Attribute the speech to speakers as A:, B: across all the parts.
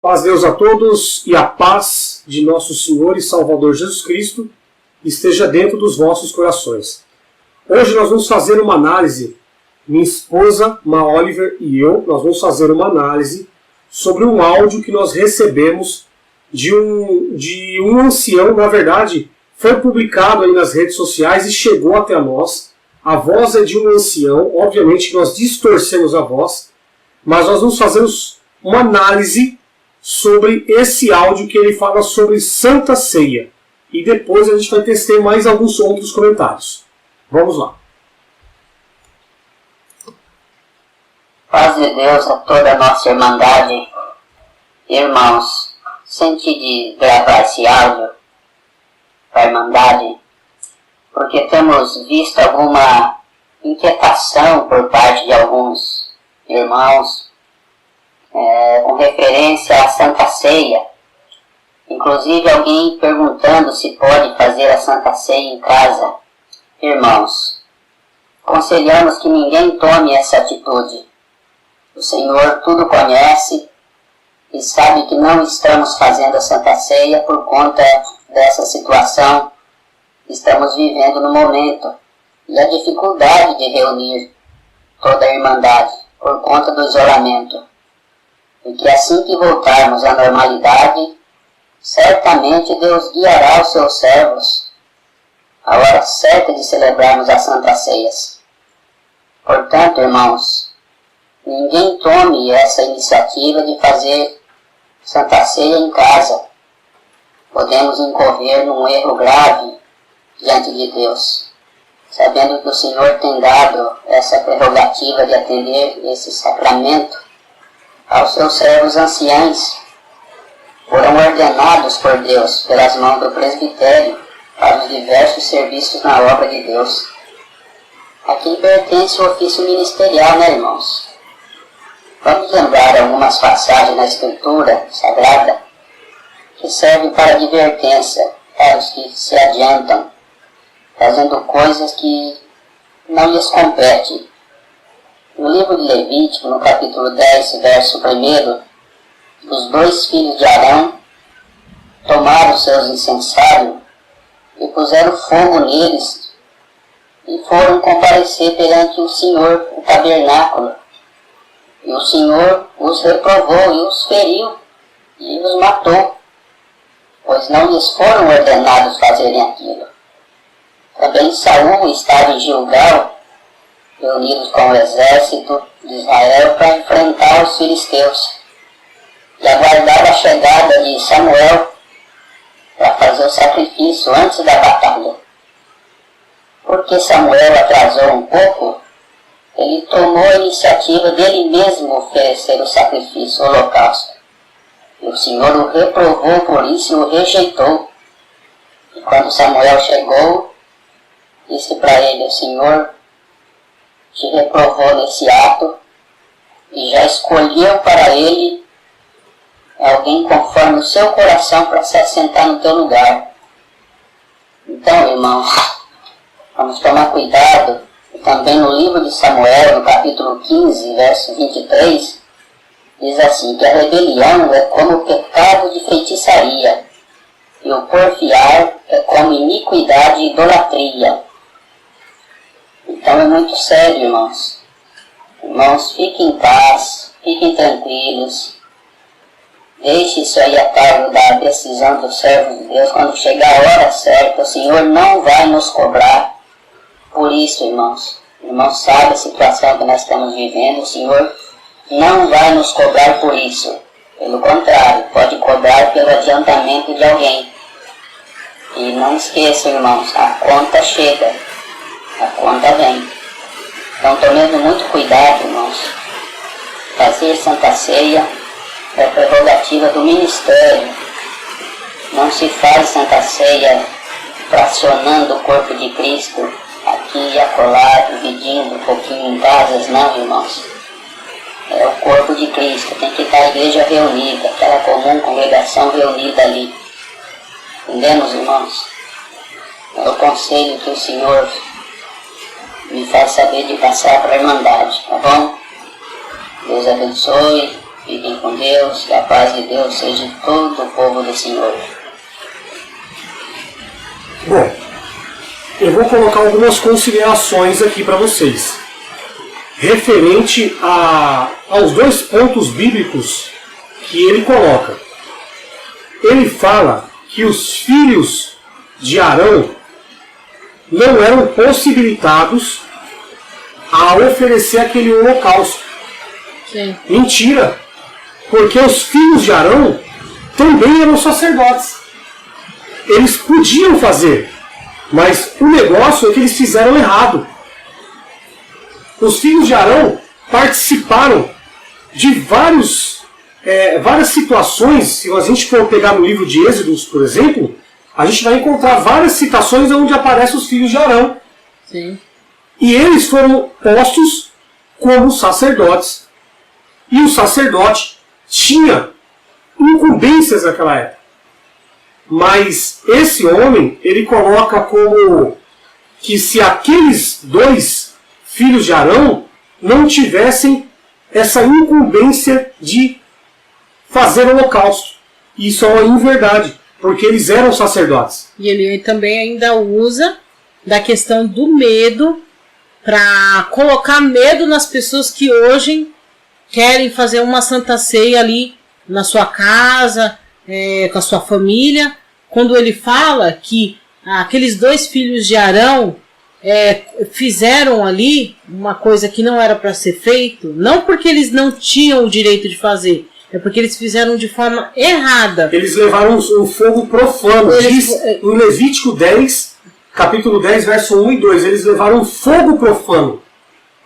A: Paz de Deus a todos e a paz de nosso Senhor e Salvador Jesus Cristo esteja dentro dos vossos corações. Hoje nós vamos fazer uma análise, minha esposa, Ma Oliver e eu, nós vamos fazer uma análise sobre um áudio que nós recebemos de um ancião, na verdade, foi publicado aí nas redes sociais e chegou até nós. A voz é de um ancião, obviamente que nós distorcemos a voz, mas nós vamos fazer uma análise sobre esse áudio que ele fala sobre Santa Ceia. E depois a gente vai tecer mais alguns outros comentários. Vamos lá.
B: Paz de Deus a toda a nossa irmandade. Irmãos, senti de gravar esse áudio para a irmandade, porque temos visto alguma inquietação por parte de alguns irmãos com referência à Santa Ceia. Inclusive alguém perguntando se pode fazer a Santa Ceia em casa. Irmãos, aconselhamos que ninguém tome essa atitude. O Senhor tudo conhece e sabe que não estamos fazendo a Santa Ceia por conta dessa situação que estamos vivendo no momento e a dificuldade de reunir toda a Irmandade por conta do isolamento. E que assim que voltarmos à normalidade, certamente Deus guiará os seus servos à hora certa de celebrarmos as Santas Ceias. Portanto, irmãos, ninguém tome essa iniciativa de fazer Santa Ceia em casa. Podemos incorrer num erro grave diante de Deus, sabendo que o Senhor tem dado essa prerrogativa de atender esse sacramento aos seus servos anciãos. Foram ordenados por Deus pelas mãos do presbitério para os diversos serviços na obra de Deus. A quem pertence o ofício ministerial, né, irmãos? Vamos lembrar algumas passagens na Escritura Sagrada que servem para advertência para os que se adiantam, fazendo coisas que não lhes competem. No livro de Levítico, no capítulo 10, verso 1, os dois filhos de Arão tomaram seus incensários e puseram fogo neles e foram comparecer perante o Senhor, o tabernáculo. E o Senhor os reprovou e os feriu e os matou, pois não lhes foram ordenados fazerem aquilo. Também Saul estava em Gilgal, reunidos com o exército de Israel para enfrentar os filisteus, e aguardava a chegada de Samuel para fazer o sacrifício antes da batalha. Porque Samuel atrasou um pouco, ele tomou a iniciativa dele mesmo oferecer o sacrifício, o holocausto. E o Senhor o reprovou por isso e o rejeitou. E quando Samuel chegou, disse para ele: o Senhor te reprovou nesse ato e já escolheu para ele alguém conforme o seu coração para se assentar no teu lugar. Então, irmãos, vamos tomar cuidado. E também no livro de Samuel, no capítulo 15, verso 23, diz assim, que a rebelião é como o pecado de feitiçaria, e o porfiar é como iniquidade e idolatria. Então é muito sério, irmãos. Irmãos, fiquem em paz, fiquem tranquilos. Deixe isso aí a cargo da decisão dos servos de Deus. Quando chegar a hora certa, o Senhor não vai nos cobrar por isso, irmãos. Irmãos, sabe a situação que nós estamos vivendo, o Senhor não vai nos cobrar por isso. Pelo contrário, pode cobrar pelo adiantamento de alguém. E não esqueçam, irmãos, a conta chega. A conta vem. Então, tomando muito cuidado, irmãos. Fazer Santa Ceia é prerrogativa do ministério. Não se faz Santa Ceia fracionando o corpo de Cristo aqui e acolá, dividindo um pouquinho em casas, não, irmãos. É o corpo de Cristo, tem que estar a igreja reunida, aquela comum congregação reunida ali. Entendemos, irmãos? É o conselho que o Senhor me faz saber de passar para a Irmandade, tá bom? Deus abençoe Fiquem com Deus, que a paz de Deus seja de todo o povo do Senhor.
A: Bom, eu vou colocar algumas considerações aqui para vocês, referente aos dois pontos bíblicos que ele coloca. Ele fala que os filhos de Arão não eram possibilitados a oferecer aquele holocausto.
C: Sim.
A: Mentira! Porque os filhos de Arão também eram sacerdotes. Eles podiam fazer, mas o negócio é que eles fizeram errado. Os filhos de Arão participaram de várias situações. Se a gente for pegar no livro de Êxodos, por exemplo, a gente vai encontrar várias citações onde aparecem os filhos de Arão.
C: Sim.
A: E eles foram postos como sacerdotes. E o sacerdote tinha incumbências naquela época. Mas esse homem, ele coloca como que se aqueles dois filhos de Arão não tivessem essa incumbência de fazer o holocausto. Isso é uma inverdade, porque eles eram sacerdotes.
C: E ele também ainda usa da questão do medo para colocar medo nas pessoas que hoje querem fazer uma santa ceia ali na sua casa, com a sua família. Quando ele fala que aqueles dois filhos de Arão fizeram ali uma coisa que não era para ser feito, não porque eles não tinham o direito de fazer, é porque eles fizeram de forma errada.
A: Eles levaram um fogo profano. Diz em Levítico 10, capítulo 10, verso 1 e 2, eles levaram um fogo profano.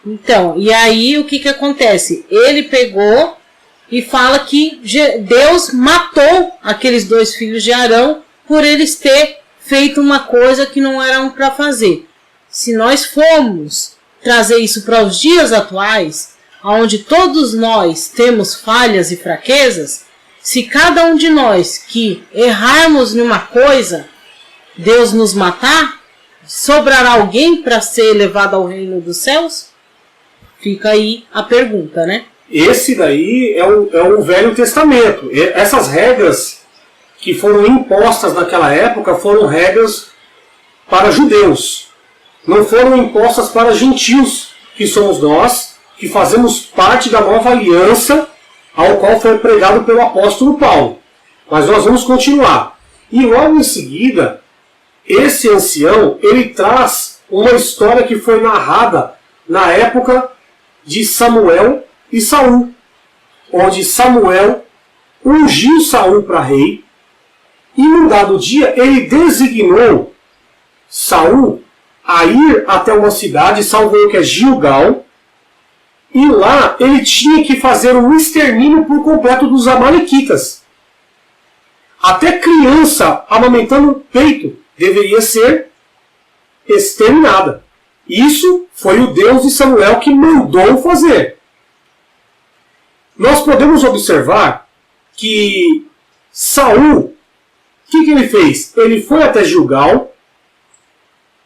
C: Então, e aí o que acontece? Ele pegou e fala que Deus matou aqueles dois filhos de Arão por eles ter feito uma coisa que não eram para fazer. Se nós formos trazer isso para os dias atuais, onde todos nós temos falhas e fraquezas, se cada um de nós que errarmos numa coisa, Deus nos matar, sobrará alguém para ser levado ao reino dos céus? Fica aí a pergunta, né?
A: Esse daí é o Velho Testamento. Essas regras que foram impostas naquela época foram regras para judeus. Não foram impostas para gentios, que somos nós, que fazemos parte da nova aliança, ao qual foi pregado pelo apóstolo Paulo. Mas nós vamos continuar. E logo em seguida, esse ancião, ele traz uma história que foi narrada na época de Samuel e Saul, onde Samuel ungiu Saul para rei, e num dado dia ele designou Saul a ir até uma cidade, salvo eu, que é Gilgal, e lá ele tinha que fazer um extermínio por completo dos amalequitas. Até criança amamentando peito deveria ser exterminada. Isso foi o Deus de Samuel que mandou fazer. Nós podemos observar que Saul, o que ele fez? Ele foi até Gilgal,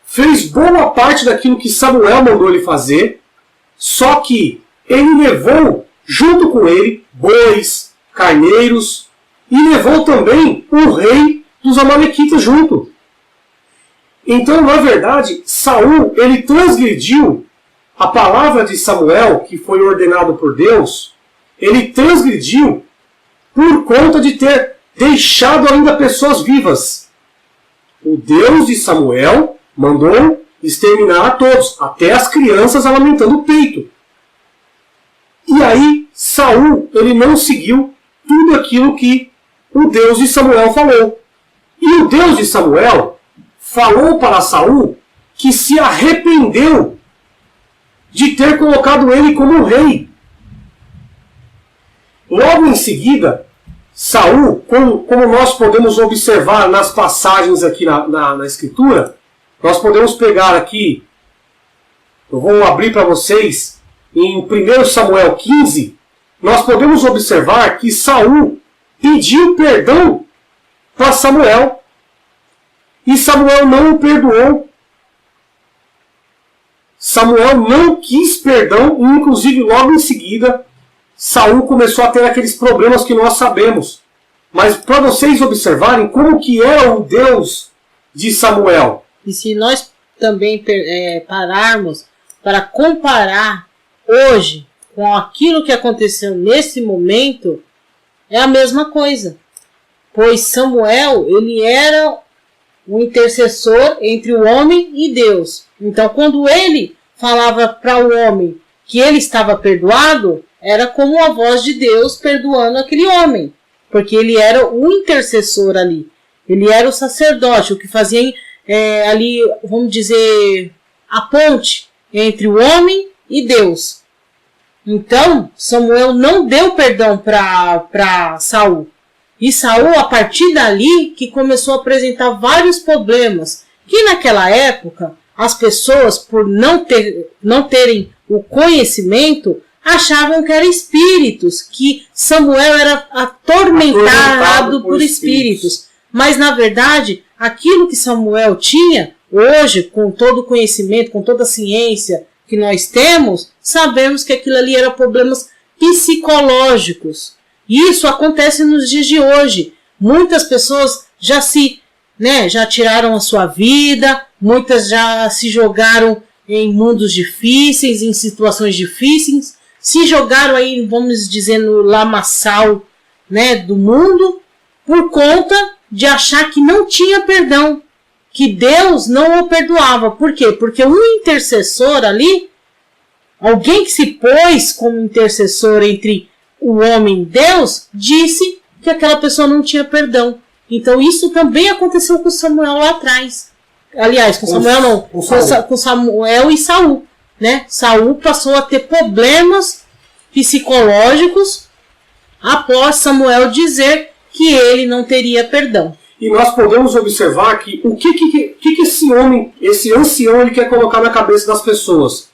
A: fez boa parte daquilo que Samuel mandou ele fazer, só que ele levou junto com ele bois, carneiros, e levou também o rei dos amalequitas junto. Então, na verdade, Saul, ele transgrediu a palavra de Samuel, que foi ordenado por Deus, ele transgrediu por conta de ter deixado ainda pessoas vivas. O Deus de Samuel mandou exterminar a todos, até as crianças amamentando o peito. E aí, Saul, ele não seguiu tudo aquilo que o Deus de Samuel falou. E o Deus de Samuel falou para Saul que se arrependeu de ter colocado ele como rei. Logo em seguida, Saul, como nós podemos observar nas passagens aqui na Escritura, nós podemos pegar aqui, eu vou abrir para vocês, em 1 Samuel 15, nós podemos observar que Saul pediu perdão para Samuel. E Samuel não o perdoou. Samuel não quis perdão, e inclusive logo em seguida, Saul começou a ter aqueles problemas que nós sabemos. Mas para vocês observarem como que era o Deus de Samuel.
C: E se nós também pararmos para comparar hoje com aquilo que aconteceu nesse momento, é a mesma coisa. Pois Samuel, ele era o intercessor entre o homem e Deus. Então, quando ele falava para o homem que ele estava perdoado, era como a voz de Deus perdoando aquele homem. Porque ele era o intercessor ali. Ele era o sacerdote, o que fazia ali, vamos dizer, a ponte entre o homem e Deus. Então, Samuel não deu perdão para Saul. E Saul, a partir dali, que começou a apresentar vários problemas. Que naquela época, as pessoas, por não terem o conhecimento, achavam que eram espíritos, que Samuel era atormentado por espíritos. Mas, na verdade, aquilo que Samuel tinha, hoje, com todo o conhecimento, com toda a ciência que nós temos, sabemos que aquilo ali eram problemas psicológicos. E isso acontece nos dias de hoje. Muitas pessoas já tiraram a sua vida, muitas já se jogaram em mundos difíceis, em situações difíceis, se jogaram aí, vamos dizer, no lamaçal, do mundo, por conta de achar que não tinha perdão, que Deus não o perdoava. Por quê? Porque um intercessor ali, alguém que se pôs como intercessor entre o homem e Deus, disse que aquela pessoa não tinha perdão. Então isso também aconteceu com Samuel lá atrás. Aliás, com Samuel não, com Samuel e Saul. Saul passou a ter problemas psicológicos após Samuel dizer que ele não teria perdão.
A: E nós podemos observar que o que esse homem, esse ancião, ele quer colocar na cabeça das pessoas?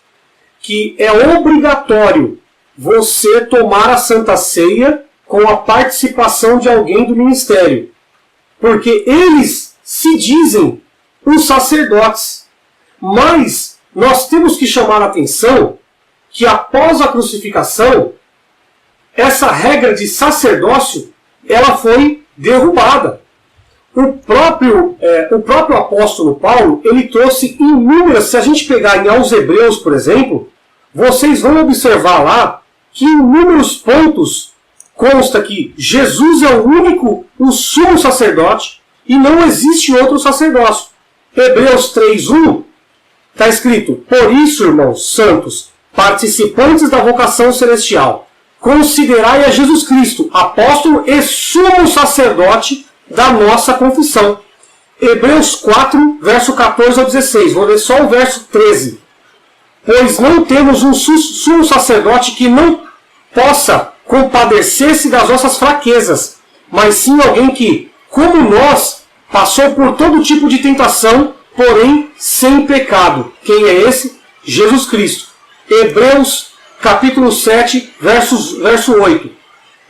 A: Que é obrigatório você tomar a Santa Ceia com a participação de alguém do ministério. Porque eles se dizem os sacerdotes. Mas nós temos que chamar a atenção que após a crucificação, essa regra de sacerdócio, ela foi derrubada. O próprio apóstolo Paulo, ele trouxe inúmeras, se a gente pegar aos Hebreus, por exemplo, vocês vão observar lá que em inúmeros pontos consta que Jesus é o único, o sumo sacerdote, e não existe outro sacerdócio. Hebreus 3:1 está escrito: por isso, irmãos santos, participantes da vocação celestial, considerai a Jesus Cristo, apóstolo e sumo sacerdote da nossa confissão. Hebreus 4, verso 14 ao 16. Vou ler só o verso 13. Pois não temos um sumo sacerdote que não possa compadecer-se das nossas fraquezas, mas sim alguém que, como nós, passou por todo tipo de tentação, porém sem pecado. Quem é esse? Jesus Cristo. Hebreus capítulo 7, verso 8.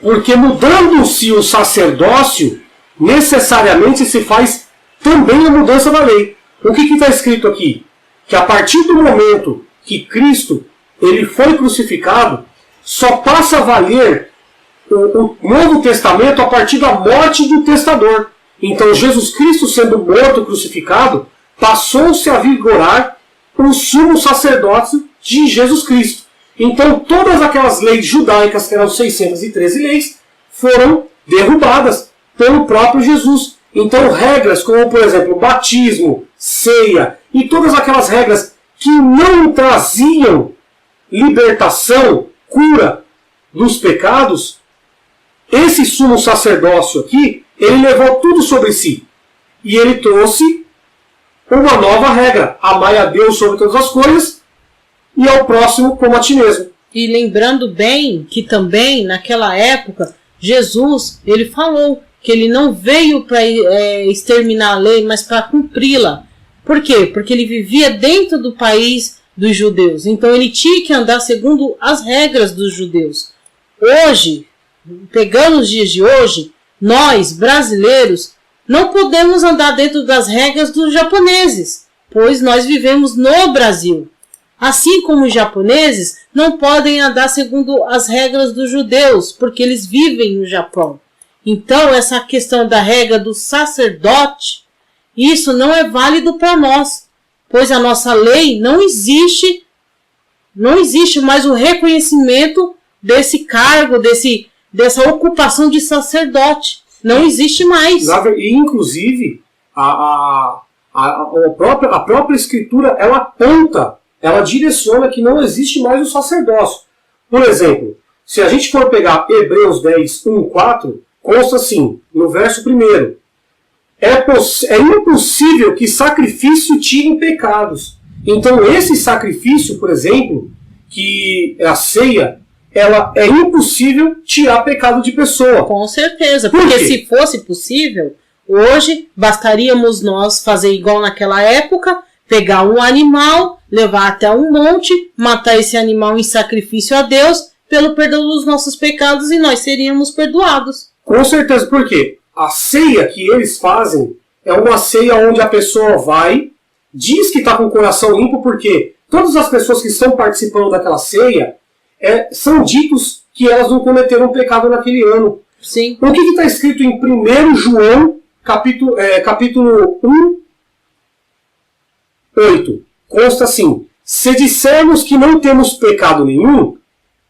A: Porque mudando-se o sacerdócio, necessariamente se faz também a mudança da lei. O que está escrito aqui? Que a partir do momento que Cristo ele foi crucificado, só passa a valer o Novo Testamento a partir da morte do testador. Então Jesus Cristo, sendo morto, crucificado, passou-se a vigorar o sumo sacerdócio de Jesus Cristo. Então todas aquelas leis judaicas, que eram 613 leis, foram derrubadas pelo próprio Jesus. Então regras como, por exemplo, batismo, ceia e todas aquelas regras que não traziam libertação, cura dos pecados, esse sumo sacerdócio aqui, ele levou tudo sobre si. E ele trouxe uma nova regra: amai a Deus sobre todas as coisas e ao próximo como a ti mesmo.
C: E lembrando bem que também, naquela época, Jesus, ele falou que ele não veio para exterminar a lei, mas para cumpri-la. Por quê? Porque ele vivia dentro do país dos judeus. Então ele tinha que andar segundo as regras dos judeus. Hoje, pegando os dias de hoje, nós, brasileiros, não podemos andar dentro das regras dos japoneses, pois nós vivemos no Brasil. Assim como os japoneses não podem andar segundo as regras dos judeus, porque eles vivem no Japão. Então, essa questão da regra do sacerdote, isso não é válido para nós, pois a nossa lei não existe mais o reconhecimento desse cargo, dessa ocupação de sacerdote. Não existe mais.
A: E, inclusive, a própria Escritura, ela aponta, ela direciona que não existe mais o sacerdócio. Por exemplo, se a gente for pegar Hebreus 10, 1, 4, consta assim, no verso 1, é impossível que sacrifício tire pecados. Então esse sacrifício, por exemplo, que é a ceia, ela é impossível tirar pecado de pessoa.
C: Com certeza, porque se fosse possível, hoje bastaríamos nós fazer igual naquela época, pegar um animal, levar até um monte, matar esse animal em sacrifício a Deus, pelo perdão dos nossos pecados, e nós seríamos perdoados.
A: Com certeza, por quê? A ceia que eles fazem é uma ceia onde a pessoa vai, diz que está com o coração limpo, porque todas as pessoas que estão participando daquela ceia são ditos que elas não cometeram pecado naquele ano.
C: Sim.
A: O que está escrito em 1 João, capítulo 1, 8? Consta assim: se dissermos que não temos pecado nenhum,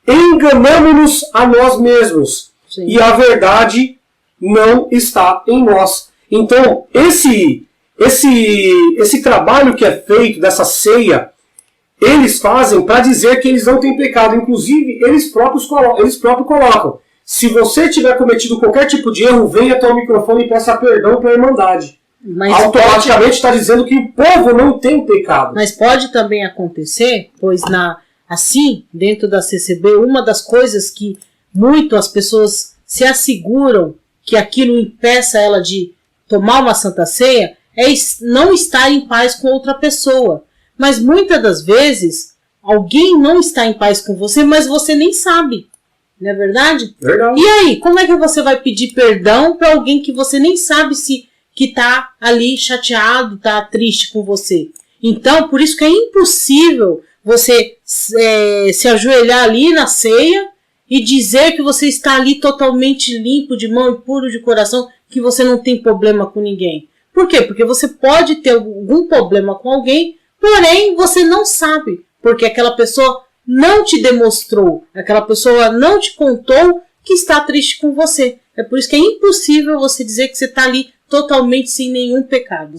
A: enganamo-nos a nós mesmos. Sim. E a verdade não está em nós. Então, esse trabalho que é feito dessa ceia, eles fazem para dizer que eles não têm pecado. Inclusive, eles próprios colocam: se você tiver cometido qualquer tipo de erro, venha até o microfone e peça perdão para a Irmandade. Mas automaticamente está dizendo que o povo não tem pecado.
C: Mas pode também acontecer, pois assim, dentro da CCB, uma das coisas que muito as pessoas se asseguram que aquilo impeça ela de tomar uma Santa Ceia é não estar em paz com outra pessoa. Mas muitas das vezes, alguém não está em paz com você, mas você nem sabe. Não é verdade?
A: Verdade.
C: E aí, como é que você vai pedir perdão para alguém que você nem sabe que está ali chateado, está triste com você? Então, por isso que é impossível você se ajoelhar ali na ceia e dizer que você está ali totalmente limpo de mão e puro de coração, que você não tem problema com ninguém. Por quê? Porque você pode ter algum problema com alguém, porém você não sabe, porque aquela pessoa não te demonstrou, aquela pessoa não te contou que está triste com você. É por isso que é impossível você dizer que você está ali totalmente sem nenhum pecado.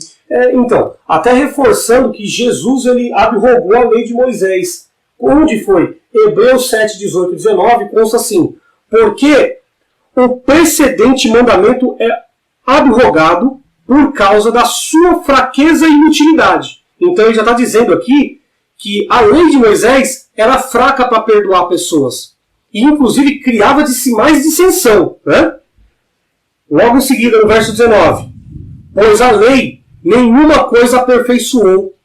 A: Então, até reforçando que Jesus ele abrogou a lei de Moisés. Onde foi? Hebreus 7, 18 e 19 consta assim: porque o precedente mandamento é abrogado por causa da sua fraqueza e inutilidade. Então ele já está dizendo aqui que a lei de Moisés era fraca para perdoar pessoas. E inclusive criava de si mais dissensão. Né? Logo em seguida, no verso 19: pois a lei nenhuma coisa aperfeiçoou,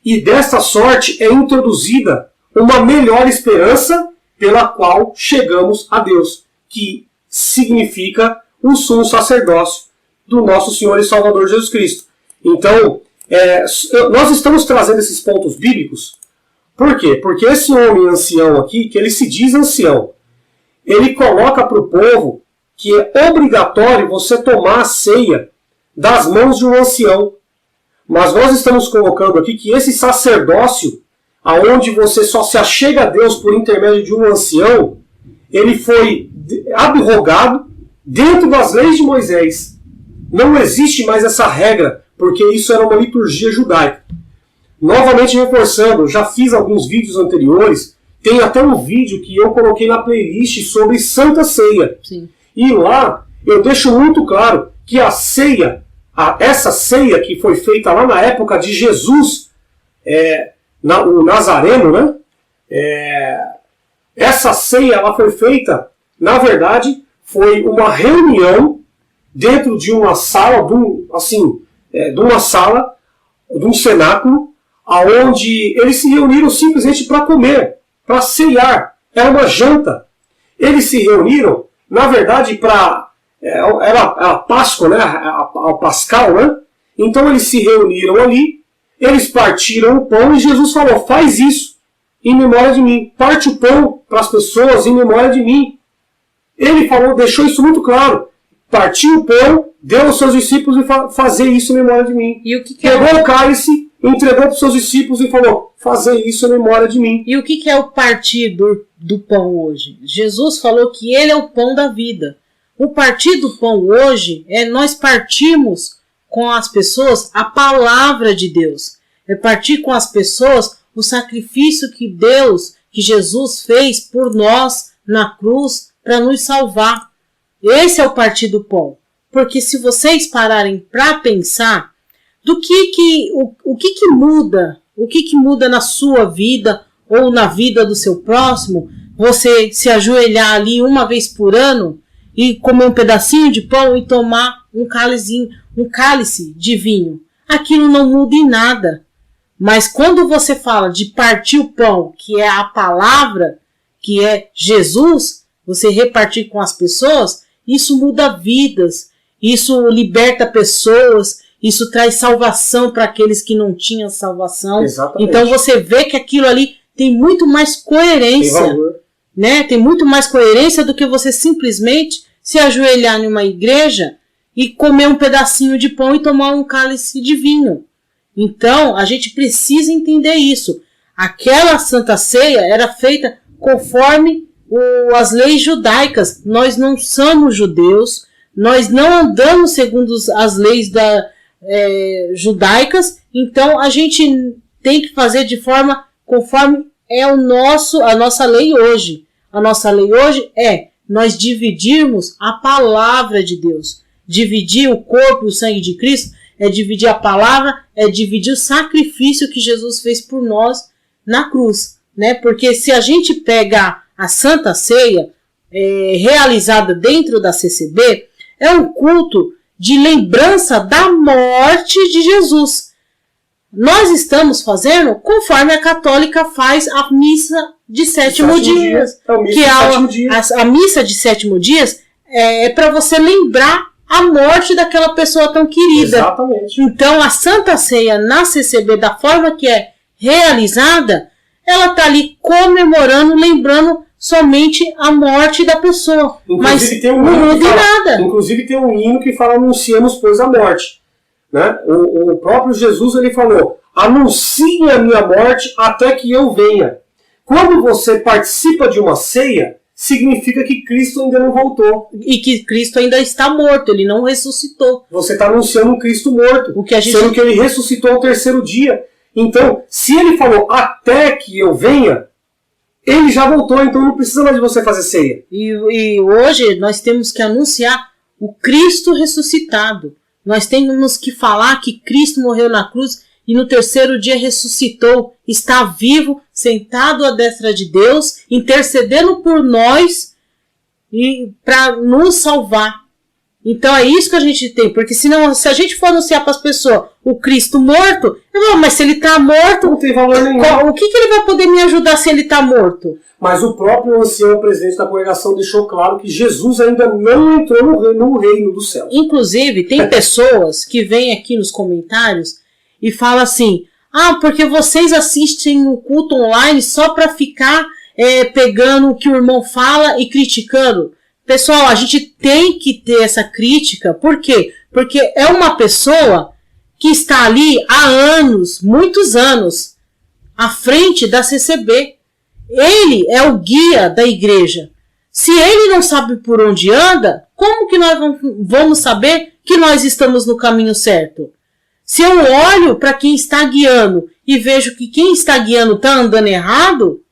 A: e desta sorte é introduzida uma melhor esperança pela qual chegamos a Deus, que significa o sumo sacerdócio do nosso Senhor e Salvador Jesus Cristo. Então, nós estamos trazendo esses pontos bíblicos. Por quê? Porque esse homem ancião aqui, que ele se diz ancião, ele coloca para o povo que é obrigatório você tomar a ceia das mãos de um ancião. Mas nós estamos colocando aqui que esse sacerdócio, aonde você só se achega a Deus por intermédio de um ancião, ele foi abrogado dentro das leis de Moisés. Não existe mais essa regra, porque isso era uma liturgia judaica. Novamente reforçando, já fiz alguns vídeos anteriores, tem até um vídeo que eu coloquei na playlist sobre Santa Ceia.
C: Sim.
A: E lá eu deixo muito claro que a ceia, essa ceia que foi feita lá na época de Jesus, o Nazareno, né? Essa ceia ela foi feita, na verdade, foi uma reunião dentro de uma sala, de um cenáculo, aonde eles se reuniram simplesmente para comer, para ceiar. Era uma janta. Eles se reuniram, na verdade, era a Páscoa, né? A Pascal, né? Então eles se reuniram ali, eles partiram o pão e Jesus falou: faz isso em memória de mim. Parte o pão para as pessoas em memória de mim. Ele falou, deixou isso muito claro. Partiu o pão, deu aos seus discípulos e fazer isso em memória de mim.
C: E o que
A: Pegou o cálice, entregou para os seus discípulos e falou, fazer isso em memória de mim.
C: E o que é o partir do pão hoje? Jesus falou que ele é o pão da vida. O partir do pão hoje é nós partirmos com as pessoas a palavra de Deus. É partir com as pessoas o sacrifício que Jesus fez por nós na cruz para nos salvar. Esse é o partir do pão. Porque se vocês pararem para pensar o que muda, o que muda na sua vida ou na vida do seu próximo, você se ajoelhar ali uma vez por ano e comer um pedacinho de pão e tomar um cálice de vinho. Aquilo não muda em nada. Mas quando você fala de partir o pão, que é a palavra, que é Jesus, você repartir com as pessoas, isso muda vidas, isso liberta pessoas, isso traz salvação para aqueles que não tinham salvação.
A: Exatamente.
C: Então você vê que aquilo ali tem muito mais coerência.
A: Tem valor.
C: Né? Tem muito mais coerência do que você simplesmente se ajoelhar em uma igreja e comer um pedacinho de pão e tomar um cálice de vinho. Então, a gente precisa entender isso. Aquela Santa Ceia era feita conforme as leis judaicas. Nós não somos judeus, nós não andamos segundo as leis judaicas, então a gente tem que fazer de forma conforme é a nossa lei hoje. A nossa lei hoje é nós dividirmos a palavra de Deus. Dividir o corpo e o sangue de Cristo é dividir a palavra, é dividir o sacrifício que Jesus fez por nós na cruz. Né? Porque se a gente pegar a Santa Ceia realizada dentro da CCB, é um culto de lembrança da morte de Jesus. Nós estamos fazendo conforme a católica faz a missa de sétimo dia. A missa de sétimo dias é para você lembrar a morte daquela pessoa tão querida.
A: Exatamente.
C: Então a Santa Ceia na CCB, da forma que é realizada, ela está ali comemorando, lembrando somente a morte da pessoa.
A: Inclusive,
C: mas
A: tem um
C: não muda nada.
A: Inclusive tem um hino que fala anunciamos, pois, a morte. Né? O próprio Jesus ele falou, anuncie a minha morte até que eu venha. Quando você participa de uma ceia, significa que Cristo ainda não voltou.
C: E que Cristo ainda está morto, ele não ressuscitou.
A: Você está anunciando um Cristo morto, sendo que ele ressuscitou ao terceiro dia. Então, se ele falou até que eu venha, ele já voltou, então não precisa mais de você fazer ceia.
C: E hoje nós temos que anunciar o Cristo ressuscitado. Nós temos que falar que Cristo morreu na cruz e no terceiro dia ressuscitou, está vivo, sentado à destra de Deus, intercedendo por nós e para nos salvar. Então é isso que a gente tem, porque senão, se a gente for anunciar para as pessoas o Cristo morto, mas se ele está morto,
A: não tem valor nenhum.
C: O que ele vai poder me ajudar se ele está morto?
A: Mas o próprio ancião presidente da congregação deixou claro que Jesus ainda não entrou no reino do céu.
C: Inclusive, tem pessoas que vêm aqui nos comentários e falam assim, porque vocês assistem o culto online só para ficar pegando o que o irmão fala e criticando. Pessoal, a gente tem que ter essa crítica. Por quê? Porque é uma pessoa que está ali há anos, muitos anos, à frente da CCB. Ele é o guia da igreja. Se ele não sabe por onde anda, como que nós vamos saber que nós estamos no caminho certo? Se eu olho para quem está guiando e vejo que quem está guiando está andando errado,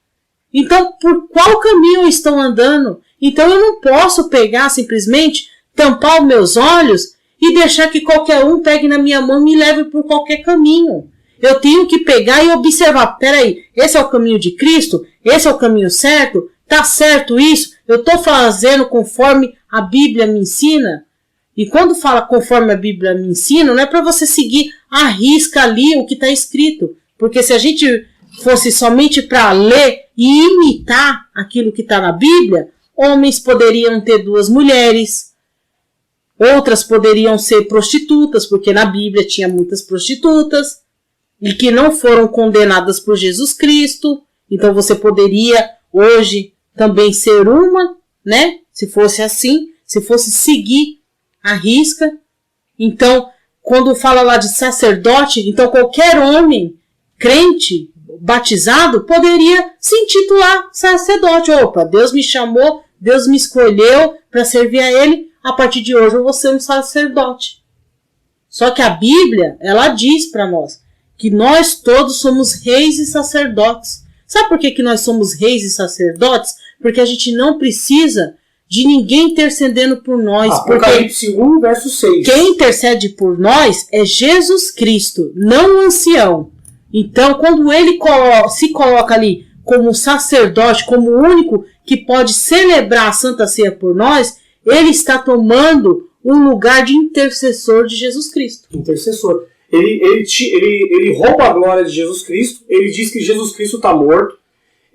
C: então por qual caminho estão andando? Então eu não posso pegar simplesmente, tampar os meus olhos e deixar que qualquer um pegue na minha mão e me leve por qualquer caminho. Eu tenho que pegar e observar, peraí, esse é o caminho de Cristo? Esse é o caminho certo? Tá certo isso? Eu estou fazendo conforme a Bíblia me ensina? E quando fala conforme a Bíblia me ensina, não é para você seguir à risca ali o que está escrito. Porque se a gente fosse somente para ler e imitar aquilo que está na Bíblia, homens poderiam ter 2 mulheres, outras poderiam ser prostitutas, porque na Bíblia tinha muitas prostitutas, e que não foram condenadas por Jesus Cristo. Então você poderia hoje também ser uma, né? Se fosse assim, se fosse seguir a risca. Então, quando fala lá de sacerdote, então qualquer homem crente, batizado, poderia se intitular sacerdote. Opa, Deus me chamou, Deus me escolheu para servir a Ele, a partir de hoje eu vou ser um sacerdote. Só que a Bíblia, ela diz para nós que nós todos somos reis e sacerdotes. Sabe por que nós somos reis e sacerdotes? Porque a gente não precisa de ninguém intercedendo por nós.
A: Apocalipse 1, verso 6.
C: Quem intercede por nós é Jesus Cristo, não o ancião. Então, quando ele se coloca ali como sacerdote, como o único que pode celebrar a Santa Ceia por nós, ele está tomando um lugar de intercessor de Jesus Cristo.
A: Intercessor. Ele rouba a glória de Jesus Cristo, ele diz que Jesus Cristo está morto,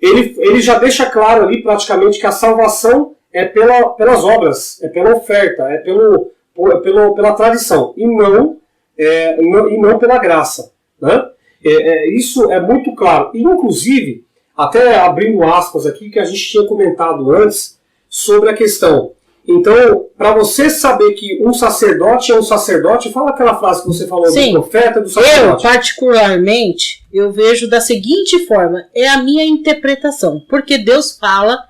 A: ele já deixa claro ali praticamente que a salvação é pelas obras, é pela oferta, é pela tradição, e não pela graça. Né? Isso é muito claro. E, inclusive, até abrindo aspas aqui, que a gente tinha comentado antes sobre a questão. Então, para você saber que um sacerdote é um sacerdote, fala aquela frase que você falou. Sim, do profeta, do sacerdote.
C: Eu, particularmente, eu vejo da seguinte forma, é a minha interpretação, porque Deus fala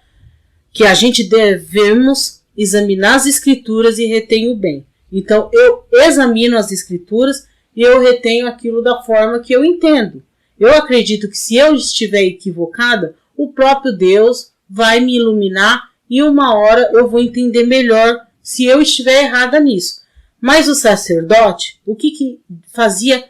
C: que a gente devemos examinar as escrituras e retenho bem. Então, eu examino as escrituras e eu retenho aquilo da forma que eu entendo. Eu acredito que se eu estiver equivocada, o próprio Deus vai me iluminar e uma hora eu vou entender melhor se eu estiver errada nisso. Mas o sacerdote, o que fazia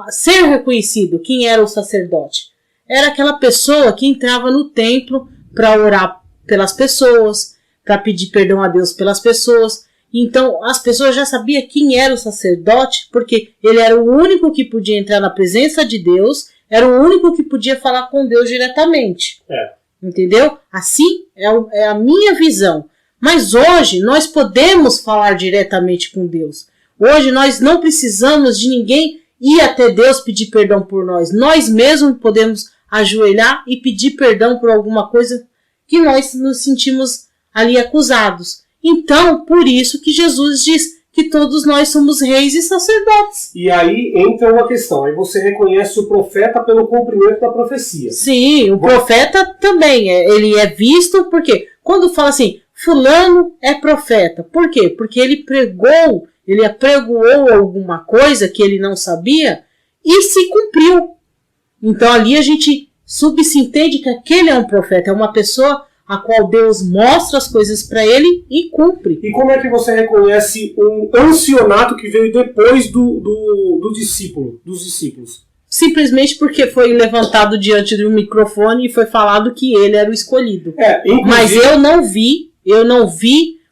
C: ser reconhecido? Quem era o sacerdote? Era aquela pessoa que entrava no templo para orar pelas pessoas, para pedir perdão a Deus pelas pessoas. Então as pessoas já sabiam quem era o sacerdote, porque ele era o único que podia entrar na presença de Deus, era o único que podia falar com Deus diretamente. Entendeu? Assim é a minha visão. Mas hoje nós podemos falar diretamente com Deus. Hoje nós não precisamos de ninguém ir até Deus pedir perdão por nós. Nós mesmos podemos ajoelhar e pedir perdão por alguma coisa que nós nos sentimos ali acusados. Então, por isso que Jesus diz que todos nós somos reis e sacerdotes.
A: E aí entra uma questão, aí você reconhece o profeta pelo cumprimento da profecia.
C: Sim, o profeta também, ele é visto porque quando fala assim, fulano é profeta, por quê? Porque ele apregoou alguma coisa que ele não sabia e se cumpriu. Então ali a gente subentende que aquele é um profeta, é uma pessoa a qual Deus mostra as coisas para ele e cumpre.
A: E como é que você reconhece um ancianato que veio depois dos discípulos?
C: Simplesmente porque foi levantado diante de um microfone e foi falado que ele era o escolhido. Mas eu não vi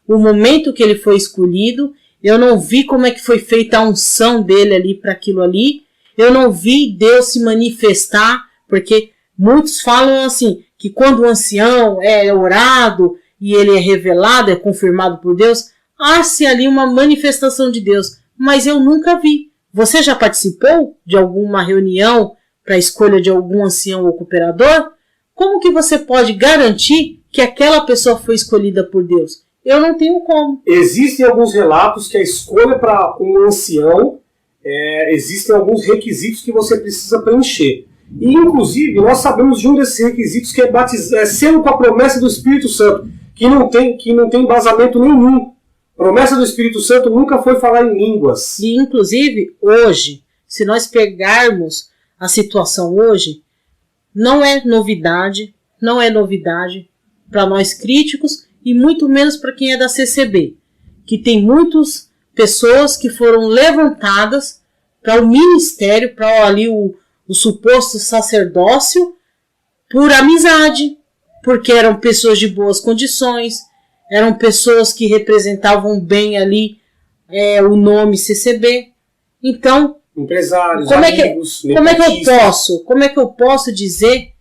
C: o momento que ele foi escolhido, eu não vi como é que foi feita a unção dele ali para aquilo ali, eu não vi Deus se manifestar, porque muitos falam assim, que quando o ancião é orado e ele é revelado, é confirmado por Deus, há-se ali uma manifestação de Deus. Mas eu nunca vi. Você já participou de alguma reunião para a escolha de algum ancião ou cooperador? Como que você pode garantir que aquela pessoa foi escolhida por Deus? Eu não tenho como.
A: Existem alguns relatos que a escolha para um ancião, existem alguns requisitos que você precisa preencher. E, inclusive, nós sabemos de um desses requisitos que é sendo com a promessa do Espírito Santo, que não tem embasamento nenhum. Promessa do Espírito Santo nunca foi falar em línguas.
C: E, inclusive, hoje, se nós pegarmos a situação hoje, não é novidade para nós críticos e muito menos para quem é da CCB, que tem muitas pessoas que foram levantadas para o ministério, para ali o suposto sacerdócio, por amizade, porque eram pessoas de boas condições, eram pessoas que representavam bem ali o nome CCB. Então,
A: empresários,
C: amigos, como é que eu posso dizer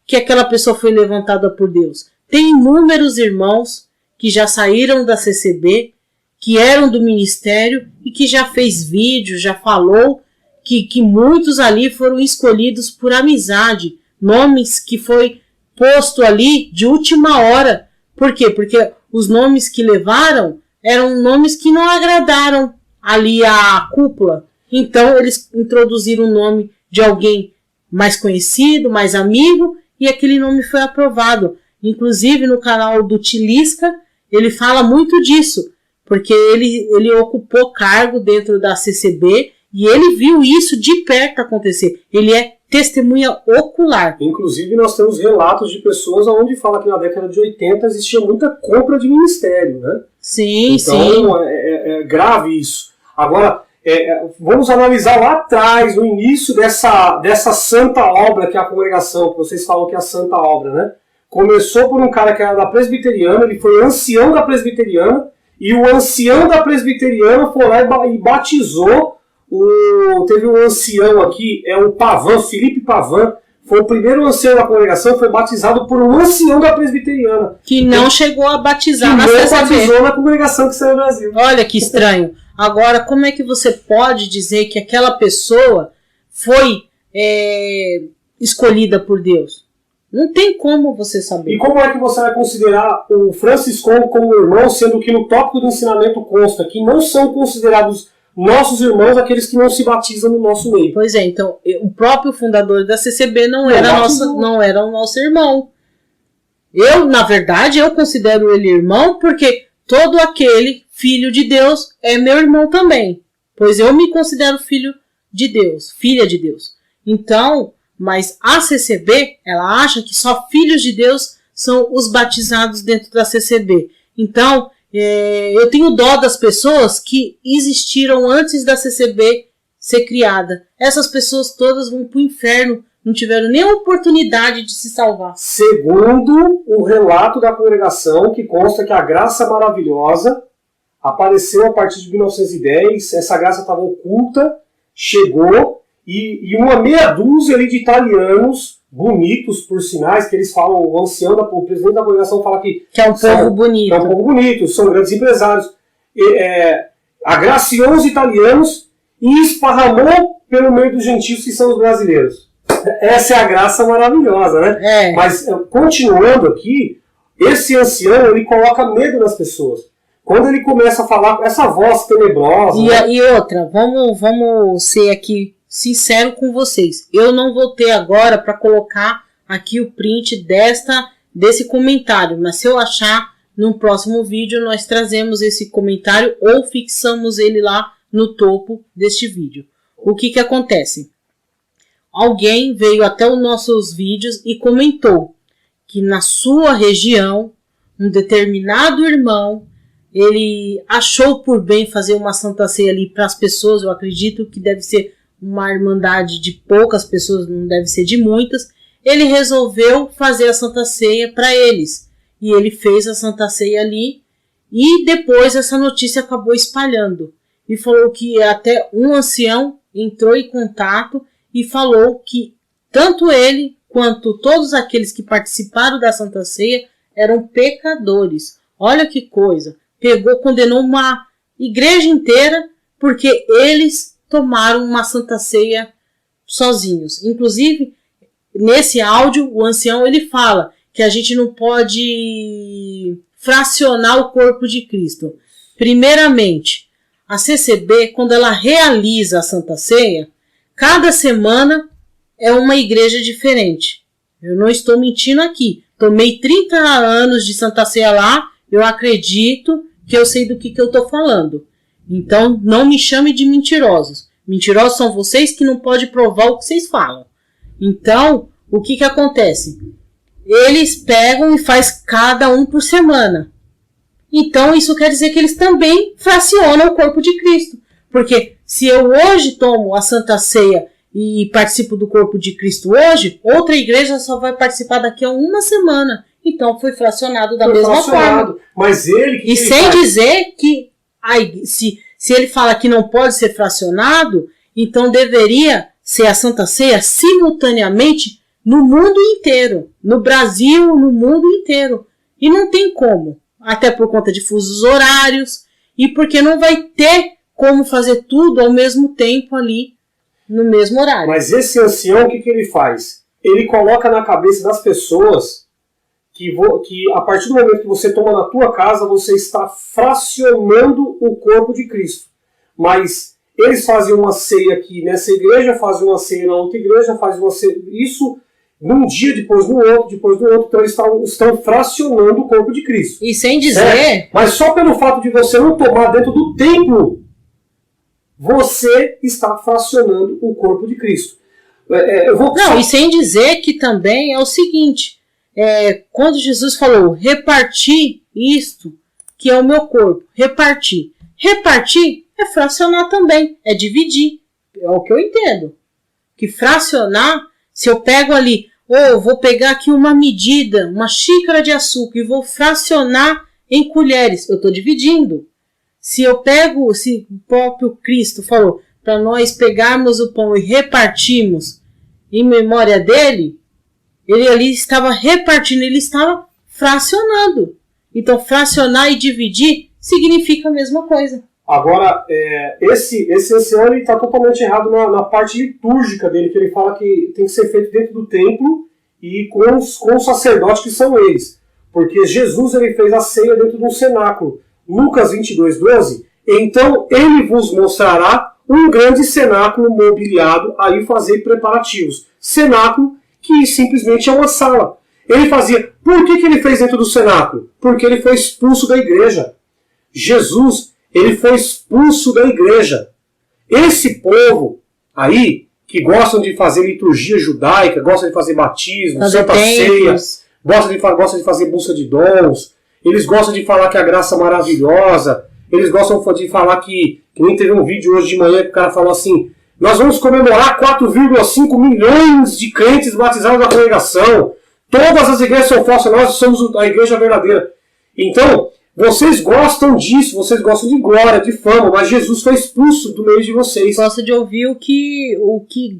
C: que aquela pessoa foi levantada por Deus? Tem inúmeros irmãos que já saíram da CCB, que eram do ministério e que já fez vídeo, já falou que muitos ali foram escolhidos por amizade, nomes que foi posto ali de última hora. Por quê? Porque os nomes que levaram eram nomes que não agradaram ali a cúpula. Então eles introduziram o nome de alguém mais conhecido, mais amigo, e aquele nome foi aprovado. Inclusive no canal do Tilisca, ele fala muito disso, porque ele ocupou cargo dentro da CCB e ele viu isso de perto acontecer. Ele é testemunha ocular.
A: Inclusive nós temos relatos de pessoas onde fala que na década de 80 existia muita compra de ministério, né?
C: Sim,
A: então,
C: sim.
A: É grave isso. Agora, vamos analisar lá atrás, no início dessa santa obra que é a congregação, que vocês falam que é a santa obra, né? Começou por um cara que era da presbiteriana, ele foi ancião da presbiteriana, e o ancião da presbiteriana foi lá e batizou. Teve um ancião aqui, o Pavan, Felipe Pavan, foi o primeiro ancião da congregação, foi batizado por um ancião da presbiteriana.
C: Que não chegou a batizar na
A: CCB.
C: CCB.
A: Batizou na congregação que saiu do Brasil.
C: Olha que estranho. Agora, como é que você pode dizer que aquela pessoa foi escolhida por Deus? Não tem como você saber.
A: E como é que você vai considerar o franciscano como irmão, sendo que no tópico do ensinamento consta que não são considerados nossos irmãos aqueles que não se batizam no nosso meio?
C: Pois é, então o próprio fundador da CCB não era o nosso irmão. Na verdade, eu considero ele irmão porque todo aquele filho de Deus é meu irmão também. Pois eu me considero filho de Deus, filha de Deus. Então, mas a CCB, ela acha que só filhos de Deus são os batizados dentro da CCB. Então, eu tenho dó das pessoas que existiram antes da CCB ser criada. Essas pessoas todas vão para o inferno, não tiveram nem oportunidade de se salvar.
A: Segundo o relato da congregação, que consta que a graça maravilhosa apareceu a partir de 1910, essa graça estava oculta, chegou, e uma meia dúzia ali de italianos, bonitos por sinais, que eles falam, o presidente da congregação fala que
C: é um povo bonito.
A: Que é um povo bonito, são grandes empresários. Agraciou os italianos e esparramou pelo meio dos gentios que são os brasileiros. Essa é a graça maravilhosa, né? Mas, continuando aqui, esse ancião, ele coloca medo nas pessoas. Quando ele começa a falar com essa voz tenebrosa...
C: E outra, vamos ser aqui sincero com vocês. Eu não vou ter agora para colocar aqui o print desse comentário, mas se eu achar, no próximo vídeo nós trazemos esse comentário ou fixamos ele lá no topo deste vídeo. O que acontece? Alguém veio até os nossos vídeos e comentou que na sua região, um determinado irmão, ele achou por bem fazer uma santa ceia ali para as pessoas. Eu acredito que deve ser uma irmandade de poucas pessoas, não deve ser de muitas. Ele resolveu fazer a santa ceia para eles. E ele fez a santa ceia ali. E depois essa notícia acabou espalhando. E falou que até um ancião entrou em contato e falou que tanto ele quanto todos aqueles que participaram da santa ceia eram pecadores. Olha que coisa. Condenou uma igreja inteira porque eles tomaram uma santa ceia sozinhos. Inclusive, nesse áudio, o ancião ele fala que a gente não pode fracionar o corpo de Cristo. Primeiramente, a CCB, quando ela realiza a santa ceia, cada semana é uma igreja diferente. Eu não estou mentindo aqui. Tomei 30 anos de santa ceia lá, eu acredito que eu sei do que eu estou falando. Então, não me chame de mentirosos. Mentirosos são vocês que não podem provar o que vocês falam. Então, o que acontece? Eles pegam e faz cada um por semana. Então, isso quer dizer que eles também fracionam o corpo de Cristo. Porque se eu hoje tomo a Santa Ceia e participo do corpo de Cristo hoje, outra igreja só vai participar daqui a uma semana. Então, foi fracionado da mesma forma.
A: Mas
C: e sem dizer que se ele fala que não pode ser fracionado, então deveria ser a Santa Ceia simultaneamente no mundo inteiro. No Brasil, no mundo inteiro. E não tem como. Até por conta de fusos horários. E porque não vai ter como fazer tudo ao mesmo tempo ali, no mesmo horário.
A: Mas esse ancião, o que ele faz? ele coloca na cabeça das pessoas que a partir do momento que você toma na tua casa, você está fracionando o corpo de Cristo. Mas eles fazem uma ceia aqui nessa igreja, fazem uma ceia na outra igreja, fazem uma ceia... Isso num dia, depois no outro, então eles estão fracionando o corpo de Cristo.
C: E sem dizer...
A: Certo? Mas só pelo fato de você não tomar dentro do templo, você está fracionando o corpo de Cristo.
C: Não, e sem dizer que também é o seguinte, quando Jesus falou, repartir isto, que é o meu corpo, repartir é fracionar também, é dividir, é o que eu entendo, que fracionar, se eu pego ali, vou pegar aqui uma medida, uma xícara de açúcar e vou fracionar em colheres, eu estou dividindo. Se o próprio Cristo falou para nós pegarmos o pão e repartirmos em memória dele, ele ali estava repartindo, ele estava fracionando. Então, fracionar e dividir significa a mesma coisa. Agora, esse ancião está totalmente errado na parte litúrgica dele, que ele fala que tem que ser feito dentro do templo e com os sacerdotes que são eles. Porque Jesus ele fez a ceia dentro de um cenáculo. Lucas 22:12, então ele vos mostrará um grande cenáculo mobiliado, aí fazer preparativos. Cenáculo que simplesmente é uma sala. Ele fazia. Por que ele fez dentro do cenáculo? Porque ele foi expulso da igreja. Jesus, ele foi expulso da igreja. Esse povo aí, que gostam de fazer liturgia judaica, gostam de fazer batismo, santa ceia, gostam de fazer busca de dons, eles gostam de falar que a graça é maravilhosa, eles gostam de falar que nem teve um vídeo hoje de manhã que o cara falou assim, nós vamos comemorar 4,5 milhões de crentes batizados na congregação, todas as igrejas são falsas, nós somos a igreja verdadeira. Então, vocês gostam disso, vocês gostam de glória, de fama, mas Jesus foi expulso do meio de vocês. Gosta de ouvir o que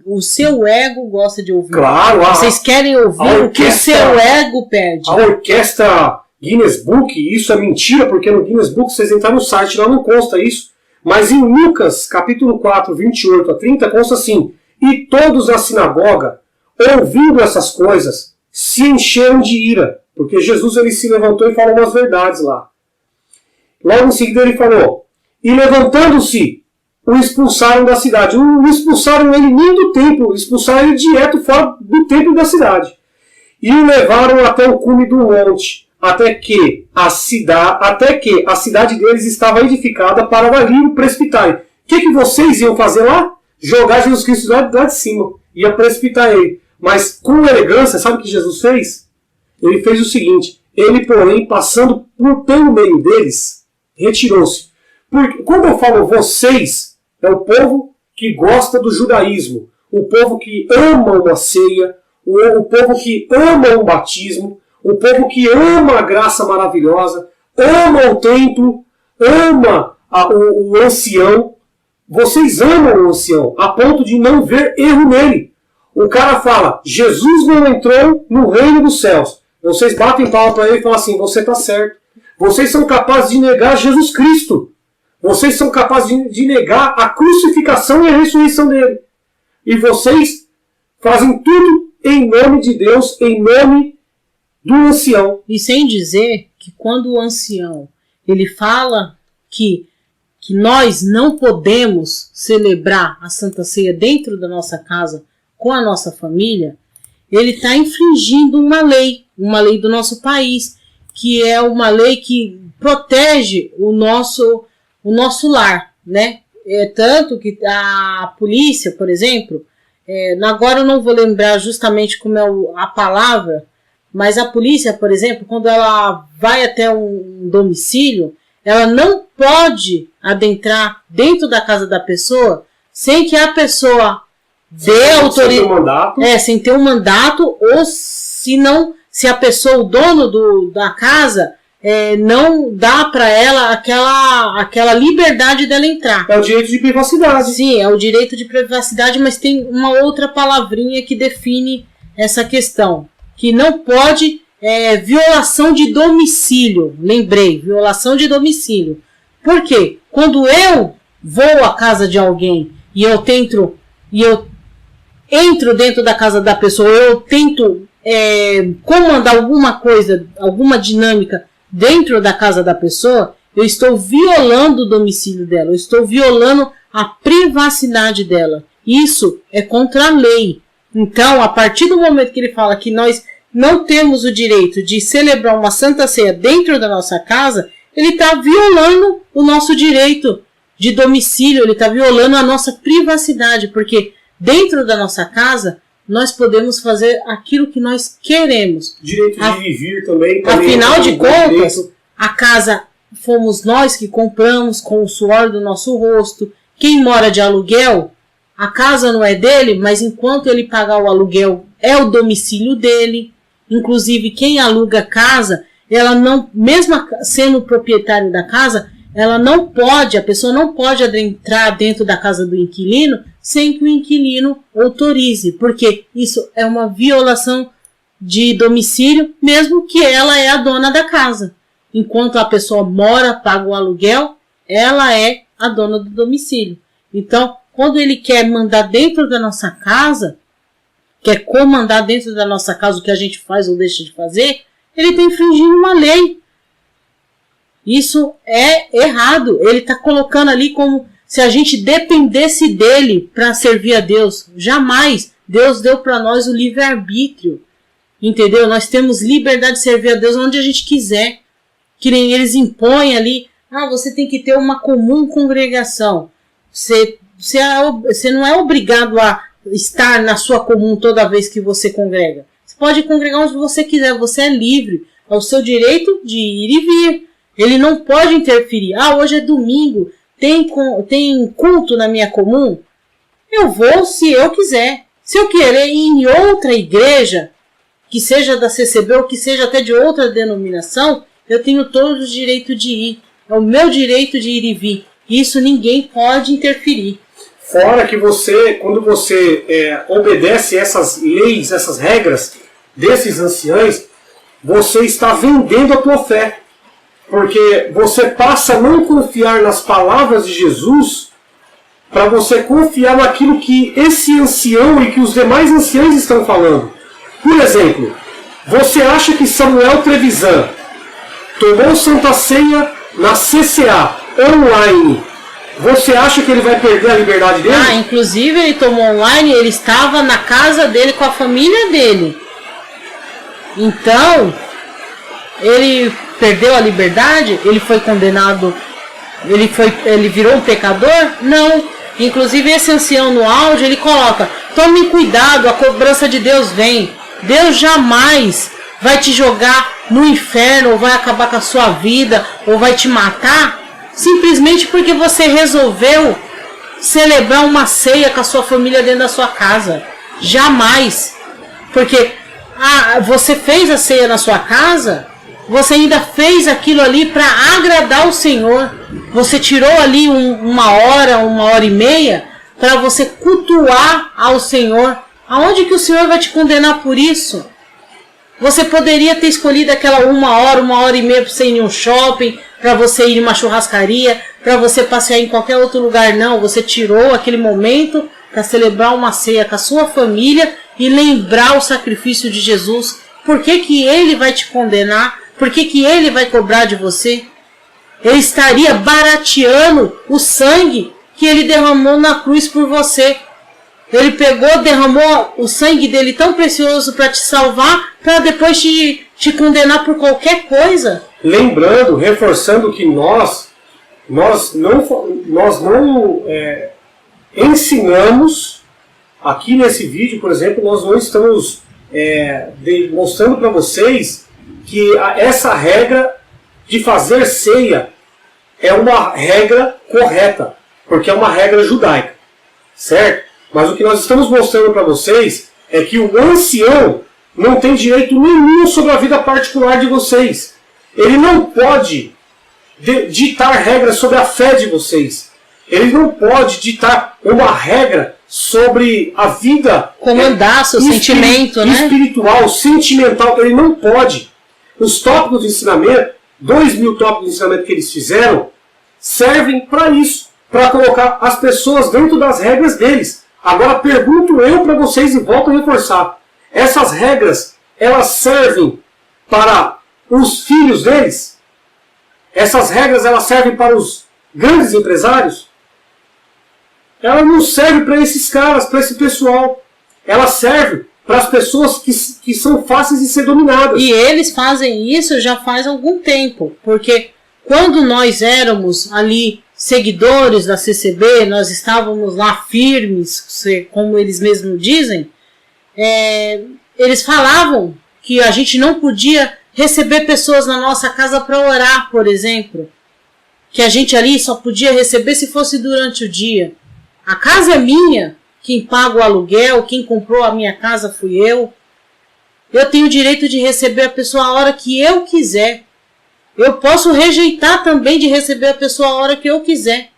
C: o seu ego gosta de ouvir.
A: Claro.
C: Vocês querem ouvir o que o seu ego pede.
A: A orquestra Guinness Book, isso é mentira, porque no Guinness Book, vocês entraram no site, lá não consta isso. Mas em Lucas, capítulo 4, 28 a 30, consta assim, e todos na sinagoga, ouvindo essas coisas, se encheram de ira, porque Jesus ele se levantou e falou umas verdades lá. Logo em seguida ele falou, e levantando-se, o expulsaram da cidade. Não expulsaram ele nem do templo, expulsaram ele direto fora do templo da cidade. E o levaram até o cume do monte, até que a cidade deles estava edificada para dali o precipitarem. O que vocês iam fazer lá? Jogar Jesus Cristo lá de cima. Ia precipitar ele. Mas com elegância, sabe o que Jesus fez? Ele fez o seguinte, ele, porém, passando pelo meio deles, retirou-se. Porque quando eu falo vocês, é o povo que gosta do judaísmo, o povo que ama uma ceia, o povo que ama um batismo, o povo que ama a graça maravilhosa, ama o templo, ama o ancião. Vocês amam o ancião, a ponto de não ver erro nele. O cara fala, Jesus não entrou no reino dos céus. Vocês batem palma para ele e falam assim, você está certo. Vocês são capazes de negar Jesus Cristo. Vocês são capazes de negar a crucificação e a ressurreição dele. E vocês fazem tudo em nome de Deus, em nome do ancião.
C: E sem dizer que quando o ancião ele fala que nós não podemos celebrar a Santa Ceia dentro da nossa casa com a nossa família, ele está infringindo uma lei do nosso país, que é uma lei que protege o nosso lar, né? Tanto que a polícia, por exemplo, agora eu não vou lembrar justamente como é a palavra, mas a polícia, por exemplo, quando ela vai até um domicílio, ela não pode adentrar dentro da casa da pessoa sem que a pessoa dê autoridade, sem ter um mandato, ou se a pessoa, o dono da casa, não dá para ela aquela liberdade dela entrar.
A: É o direito de privacidade.
C: Sim, é o direito de privacidade, mas tem uma outra palavrinha que define essa questão, que não pode violação de domicílio. Lembrei, violação de domicílio. Por quê? Quando eu vou à casa de alguém e eu entro dentro da casa da pessoa, eu tento comandar alguma coisa, alguma dinâmica dentro da casa da pessoa, eu estou violando o domicílio dela, eu estou violando a privacidade dela. Isso é contra a lei. Então, a partir do momento que ele fala que nós não temos o direito de celebrar uma Santa Ceia dentro da nossa casa, ele está violando o nosso direito de domicílio, ele está violando a nossa privacidade, porque dentro da nossa casa nós podemos fazer aquilo que nós queremos.
A: Direito de viver também.
C: Afinal de contas, a casa fomos nós que compramos com o suor do nosso rosto. Quem mora de aluguel, a casa não é dele, mas enquanto ele pagar o aluguel, é o domicílio dele. Inclusive, quem aluga casa, ela não, mesmo sendo proprietário da casa, ela não pode, a pessoa não pode entrar dentro da casa do inquilino sem que o inquilino autorize, porque isso é uma violação de domicílio, mesmo que ela é a dona da casa. Enquanto a pessoa mora, paga o aluguel, ela é a dona do domicílio. Então, quando ele quer mandar dentro da nossa casa, quer comandar dentro da nossa casa o que a gente faz ou deixa de fazer, ele está infringindo uma lei. Isso é errado. Ele está colocando ali como se a gente dependesse dele para servir a Deus. Jamais. Deus deu para nós o livre-arbítrio. Entendeu? Nós temos liberdade de servir a Deus onde a gente quiser. Que nem eles impõem ali. Você tem que ter uma comum congregação. Você não é obrigado a estar na sua comum toda vez que você congrega. Você pode congregar onde você quiser. Você é livre. É o seu direito de ir e vir. Ele não pode interferir. Hoje é domingo, tem culto na minha comum? Eu vou se eu quiser. Se eu querer ir em outra igreja, que seja da CCB ou que seja até de outra denominação, eu tenho todo o direito de ir. É o meu direito de ir e vir. Isso ninguém pode interferir.
A: Fora que quando você obedece essas leis, essas regras desses anciãos, você está vendendo a tua fé. Porque você passa a não confiar nas palavras de Jesus para você confiar naquilo que esse ancião e que os demais anciãos estão falando. Por exemplo, você acha que Samuel Trevisan tomou Santa Ceia na CCA, online. Você acha que ele vai perder a liberdade dele?
C: Inclusive ele tomou online, ele estava na casa dele com a família dele. Então, ele perdeu a liberdade? Ele foi condenado? Ele virou um pecador? Não. Inclusive esse ancião no áudio, ele coloca: tome cuidado, a cobrança de Deus vem. Deus jamais vai te jogar no inferno, ou vai acabar com a sua vida, ou vai te matar, simplesmente porque você resolveu celebrar uma ceia com a sua família dentro da sua casa. Jamais. Porque você fez a ceia na sua casa, você ainda fez aquilo ali para agradar o Senhor. Você tirou ali uma hora e meia para você cultuar ao Senhor. Aonde que o Senhor vai te condenar por isso? Você poderia ter escolhido aquela uma hora e meia para você ir em um shopping, para você ir em uma churrascaria, para você passear em qualquer outro lugar. Não, você tirou aquele momento para celebrar uma ceia com a sua família e lembrar o sacrifício de Jesus. Por que que Ele vai te condenar? Por que que Ele vai cobrar de você? Ele estaria barateando o sangue que Ele derramou na cruz por você. Ele derramou o sangue dele tão precioso para te salvar, para depois te condenar por qualquer coisa.
A: Lembrando, reforçando que nós não ensinamos, aqui nesse vídeo, por exemplo, nós não estamos mostrando para vocês que essa regra de fazer ceia é uma regra correta, porque é uma regra judaica, certo? Mas o que nós estamos mostrando para vocês é que o ancião não tem direito nenhum sobre a vida particular de vocês. Ele não pode ditar regras sobre a fé de vocês. Ele não pode ditar uma regra sobre a vida
C: comandar seu sentimento, né?
A: Espiritual, sentimental. Ele não pode. Os tópicos de ensinamento, 2000 tópicos de ensinamento que eles fizeram, servem para isso, para colocar as pessoas dentro das regras deles. Agora pergunto eu para vocês e volto a reforçar. Essas regras, elas servem para os filhos deles? Essas regras, elas servem para os grandes empresários? Ela não serve para esses caras, para esse pessoal. Ela serve para as pessoas que são fáceis de ser dominadas.
C: E eles fazem isso já faz algum tempo, porque quando nós éramos ali seguidores da CCB, nós estávamos lá firmes, como eles mesmos dizem, eles falavam que a gente não podia receber pessoas na nossa casa para orar, por exemplo. Que a gente ali só podia receber se fosse durante o dia. A casa é minha, quem paga o aluguel, quem comprou a minha casa fui eu. Eu tenho o direito de receber a pessoa a hora que eu quiser. Eu posso rejeitar também de receber a pessoa a hora que eu quiser.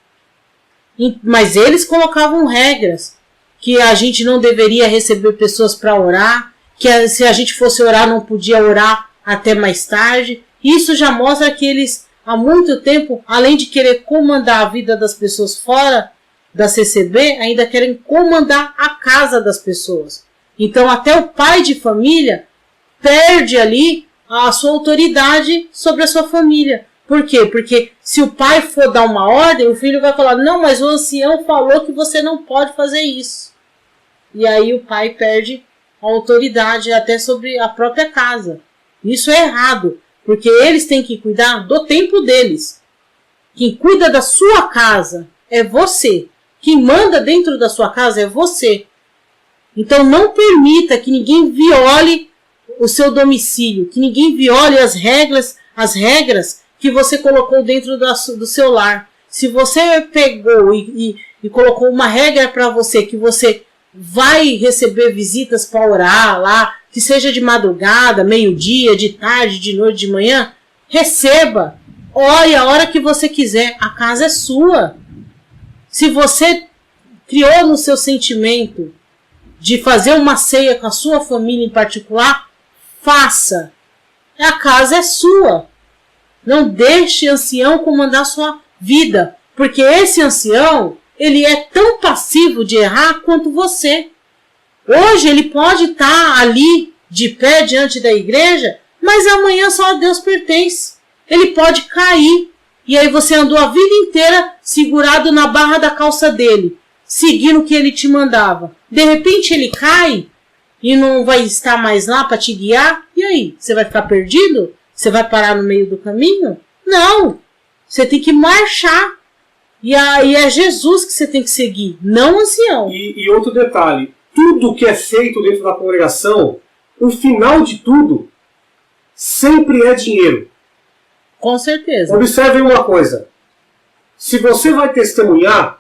C: Mas eles colocavam regras. Que a gente não deveria receber pessoas para orar. Que se a gente fosse orar, não podia orar até mais tarde. Isso já mostra que eles, há muito tempo, além de querer comandar a vida das pessoas fora da CCB, ainda querem comandar a casa das pessoas. Então até o pai de família perde ali a sua autoridade sobre a sua família. Por quê? Porque se o pai for dar uma ordem, o filho vai falar, não, mas o ancião falou que você não pode fazer isso. E aí o pai perde a autoridade até sobre a própria casa. Isso é errado, porque eles têm que cuidar do tempo deles. Quem cuida da sua casa é você. Quem manda dentro da sua casa é você. Então não permita que ninguém viole o seu domicílio, que ninguém viole as regras que você colocou dentro do seu lar. Se você pegou e colocou uma regra para você, que você vai receber visitas para orar lá, que seja de madrugada, meio-dia, de tarde, de noite, de manhã, receba. Ore a hora que você quiser. A casa é sua. Se você criou no seu sentimento de fazer uma ceia com a sua família em particular, faça. A casa é sua. Não deixe ancião comandar a sua vida, porque esse ancião, ele é tão passivo de errar quanto você. Hoje ele pode estar ali de pé diante da igreja, mas amanhã só a Deus pertence. Ele pode cair. E aí você andou a vida inteira segurado na barra da calça dele, seguindo o que ele te mandava. De repente ele cai e não vai estar mais lá para te guiar. E aí? Você vai ficar perdido? Você vai parar no meio do caminho? Não! Você tem que marchar. E aí é Jesus que você tem que seguir, não o ancião.
A: E outro detalhe, tudo que é feito dentro da congregação, o final de tudo, sempre é dinheiro.
C: Com certeza.
A: Observem uma coisa. Se você vai testemunhar,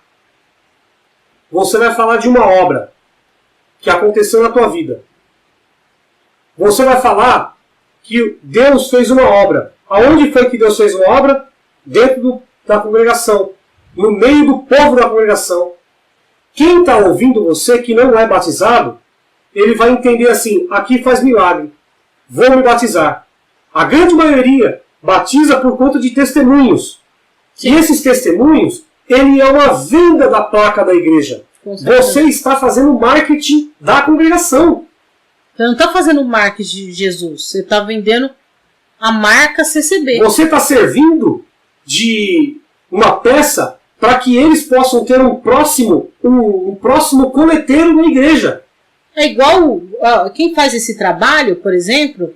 A: você vai falar de uma obra que aconteceu na tua vida. Você vai falar que Deus fez uma obra. Aonde foi que Deus fez uma obra? Dentro da congregação. No meio do povo da congregação. Quem está ouvindo você que não é batizado, ele vai entender assim, aqui faz milagre. Vou me batizar. A grande maioria batiza por conta de testemunhos. Sim. E esses testemunhos, ele é uma venda da placa da igreja. Você está fazendo marketing da congregação.
C: Você não está fazendo marketing de Jesus. Você está vendendo a marca CCB.
A: Você está servindo de uma peça para que eles possam ter um próximo coleteiro na igreja.
C: É igual quem faz esse trabalho, por exemplo,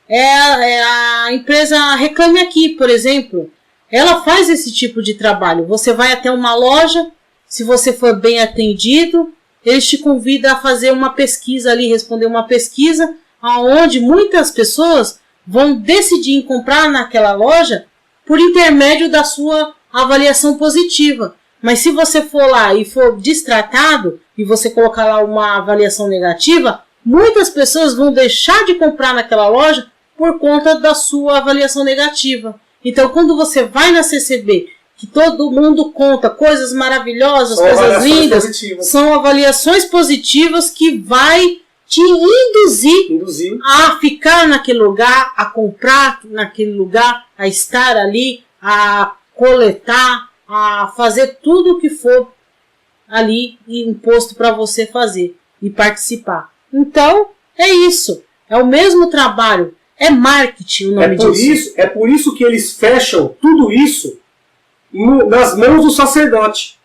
C: é a empresa Reclame Aqui, por exemplo. Ela faz esse tipo de trabalho. Você vai até uma loja, se você for bem atendido, eles te convidam a fazer uma pesquisa ali, responder uma pesquisa, onde muitas pessoas vão decidir em comprar naquela loja por intermédio da sua avaliação positiva. Mas se você for lá e for destratado, e você colocar lá uma avaliação negativa, muitas pessoas vão deixar de comprar naquela loja por conta da sua avaliação negativa. Então, quando você vai na CCB, que todo mundo conta coisas maravilhosas, coisas lindas, positivas. São avaliações positivas que vai te induzir a ficar naquele lugar, a comprar naquele lugar, a estar ali, a coletar, a fazer tudo o que for ali imposto para você fazer e participar. Então, é isso. É o mesmo trabalho. É marketing o nome disso.
A: É por isso que eles fecham tudo isso nas mãos do sacerdote.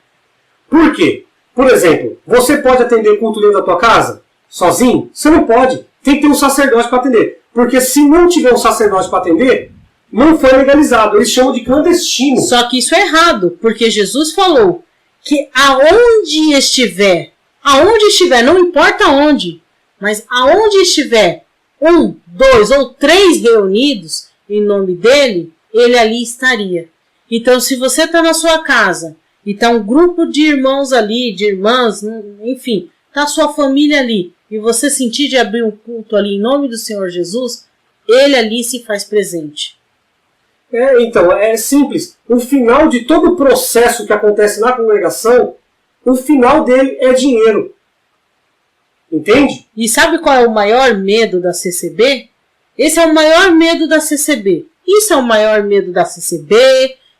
A: Por quê? Por exemplo, você pode atender culto dentro da tua casa? Sozinho? Você não pode. Tem que ter um sacerdote para atender. Porque se não tiver um sacerdote para atender, não foi legalizado. Eles chamam de clandestino.
C: Só que isso é errado, porque Jesus falou que aonde estiver, não importa onde, mas aonde estiver 1, 2 ou 3 reunidos em nome dele, ele ali estaria. Então, se você está na sua casa e está um grupo de irmãos ali, de irmãs, enfim, está a sua família ali, e você sentir de abrir um culto ali em nome do Senhor Jesus, ele ali se faz presente.
A: Então, é simples. O final de todo o processo que acontece na congregação, o final dele é dinheiro. Entende?
C: E sabe qual é o maior medo da CCB? Esse é o maior medo da CCB. Isso é o maior medo da CCB,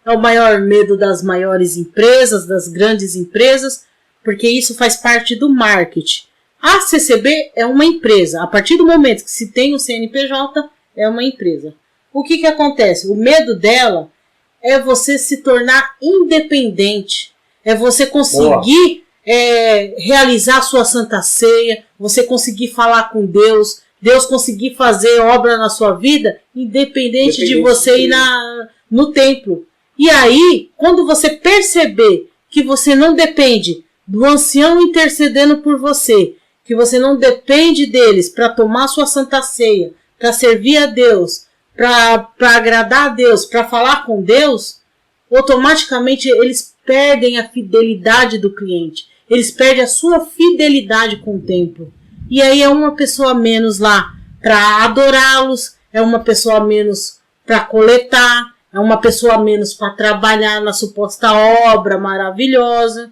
C: é o maior medo das maiores empresas, das grandes empresas, porque isso faz parte do marketing. A CCB é uma empresa. A partir do momento que se tem o CNPJ, é uma empresa. O que acontece? O medo dela é você se tornar independente. É você conseguir realizar a sua Santa Ceia, você conseguir falar com Deus, Deus conseguir fazer obra na sua vida, independente de você ir no templo. E aí, quando você perceber que você não depende do ancião intercedendo por você, que você não depende deles para tomar sua Santa Ceia, para servir a Deus, para agradar a Deus, para falar com Deus, automaticamente eles perdem a fidelidade do cliente. Eles perdem a sua fidelidade com o templo. E aí é uma pessoa menos lá para adorá-los, é uma pessoa menos para coletar, é uma pessoa menos para trabalhar na suposta obra maravilhosa.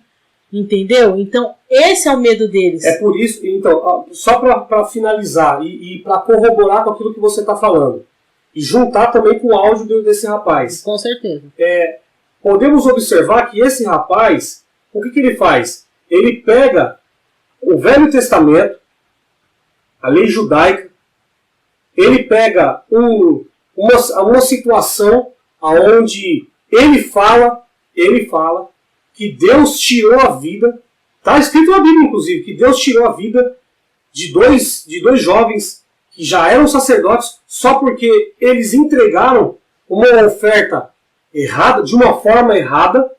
C: Entendeu? Então, esse é o medo deles.
A: É por isso, então, só para finalizar e para corroborar com aquilo que você está falando, e juntar também com o áudio desse rapaz.
C: Com certeza.
A: Podemos observar que esse rapaz, o que ele faz? Ele pega o Velho Testamento, a lei judaica, ele pega uma situação onde ele fala que Deus tirou a vida, está escrito na Bíblia inclusive, que Deus tirou a vida de dois jovens que já eram sacerdotes só porque eles entregaram uma oferta errada, de uma forma errada,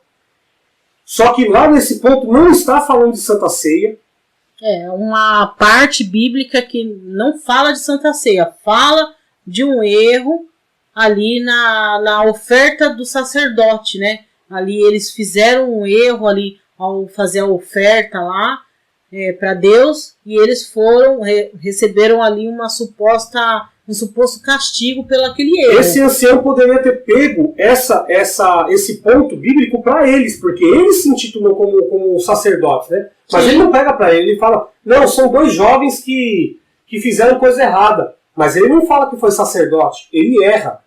A: só que lá nesse ponto não está falando de Santa Ceia.
C: É uma parte bíblica que não fala de Santa Ceia, fala de um erro ali na oferta do sacerdote, né? Ali eles fizeram um erro ali ao fazer a oferta lá para Deus e eles receberam ali um suposto castigo pelo aquele erro.
A: Esse ancião poderia ter pego esse ponto bíblico para eles, porque eles se intitulam como sacerdotes, né? Mas ele não pega para ele fala, não, são dois jovens que fizeram coisa errada. Mas ele não fala que foi sacerdote, ele erra.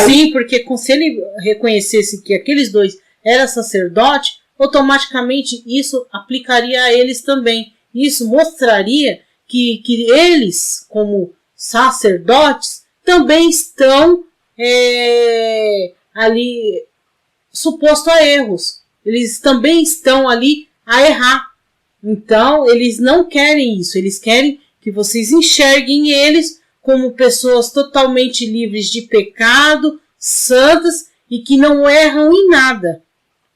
C: Sim, porque se ele reconhecesse que aqueles dois eram sacerdote, automaticamente isso aplicaria a eles também. Isso mostraria que eles, como sacerdotes, também estão ali supostos a erros. Eles também estão ali a errar. Então, eles não querem isso. Eles querem que vocês enxerguem eles como pessoas totalmente livres de pecado, santas e que não erram em nada.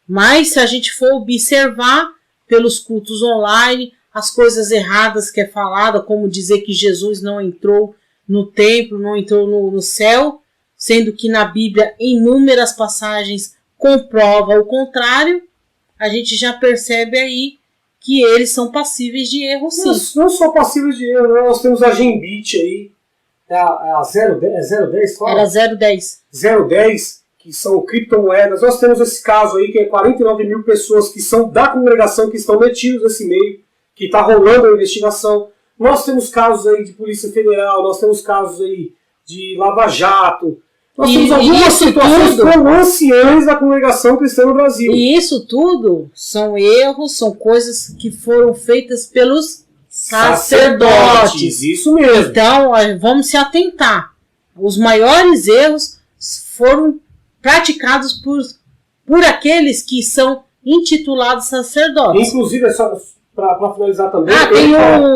C: Mas se a gente for observar pelos cultos online, as coisas erradas que é falada, como dizer que Jesus não entrou no templo, não entrou no céu, sendo que na Bíblia inúmeras passagens comprova o contrário, a gente já percebe aí que eles são passíveis de erro, sim.
A: Não só passíveis de erro, nós temos a Genbit aí, a 010, fala?
C: Era 010.
A: 010, que são criptomoedas. Nós temos esse caso aí, que é 49 mil pessoas que são da congregação, que estão metidos nesse meio, que está rolando a investigação. Nós temos casos aí de Polícia Federal, nós temos casos aí de Lava Jato. Nós temos algumas situações com anciães da congregação cristã no Brasil.
C: E isso tudo são erros, são coisas que foram feitas pelos sacerdotes.
A: Isso mesmo.
C: Então, vamos se atentar. Os maiores erros foram praticados por aqueles que são intitulados sacerdotes.
A: Inclusive, só para finalizar também...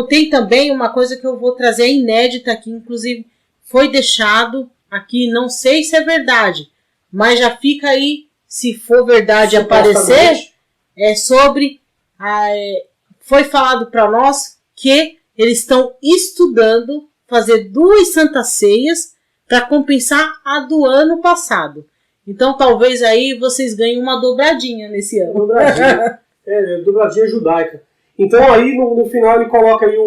C: Tem também uma coisa que eu vou trazer inédita aqui, inclusive foi deixado aqui, não sei se é verdade, mas já fica aí, se for verdade aparecer, é sobre... foi falado para nós que eles estão estudando fazer 2 santas ceias para compensar a do ano passado. Então talvez aí vocês ganhem uma dobradinha nesse ano.
A: Dobradinha judaica. Então aí no final ele coloca aí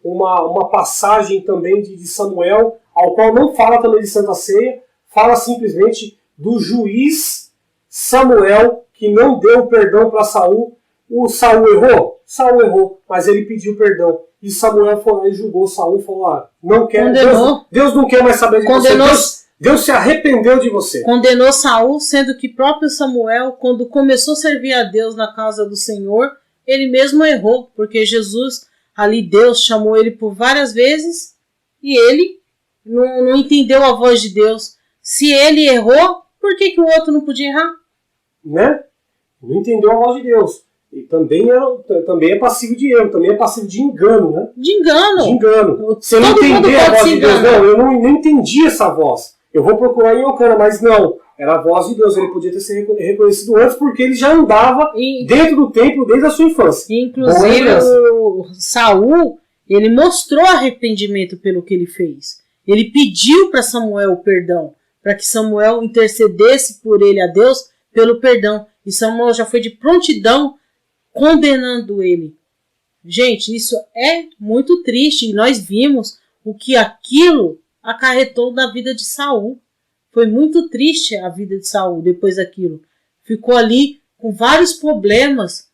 A: uma passagem também de Samuel, ao qual não fala também de Santa Ceia, fala simplesmente do juiz Samuel que não deu perdão para Saul. O Saul errou? Saul errou, mas ele pediu perdão. E Samuel foi lá e julgou Saul, falou, não quer, Deus não quer mais saber de você. Deus se arrependeu de você.
C: Condenou Saul, sendo que próprio Samuel, quando começou a servir a Deus na casa do Senhor, ele mesmo errou, porque Jesus, ali Deus chamou ele por várias vezes e ele não entendeu a voz de Deus. Se ele errou, por que o outro não podia errar?
A: Né? Não entendeu a voz de Deus. E também é passivo de erro, também é passivo de engano, né?
C: De engano.
A: Você não entender a voz de Deus, não, eu não entendi essa voz. Eu vou procurar em Eucana, mas não, era a voz de Deus, ele podia ter sido reconhecido antes porque ele já andava dentro do templo desde a sua infância.
C: Inclusive, o Saul, ele mostrou arrependimento pelo que ele fez. Ele pediu para Samuel perdão, para que Samuel intercedesse por ele a Deus pelo perdão. E Samuel já foi de prontidão condenando ele. Gente, isso é muito triste. E nós vimos o que aquilo acarretou na vida de Saul. Foi muito triste a vida de Saul depois daquilo. Ficou ali com vários problemas,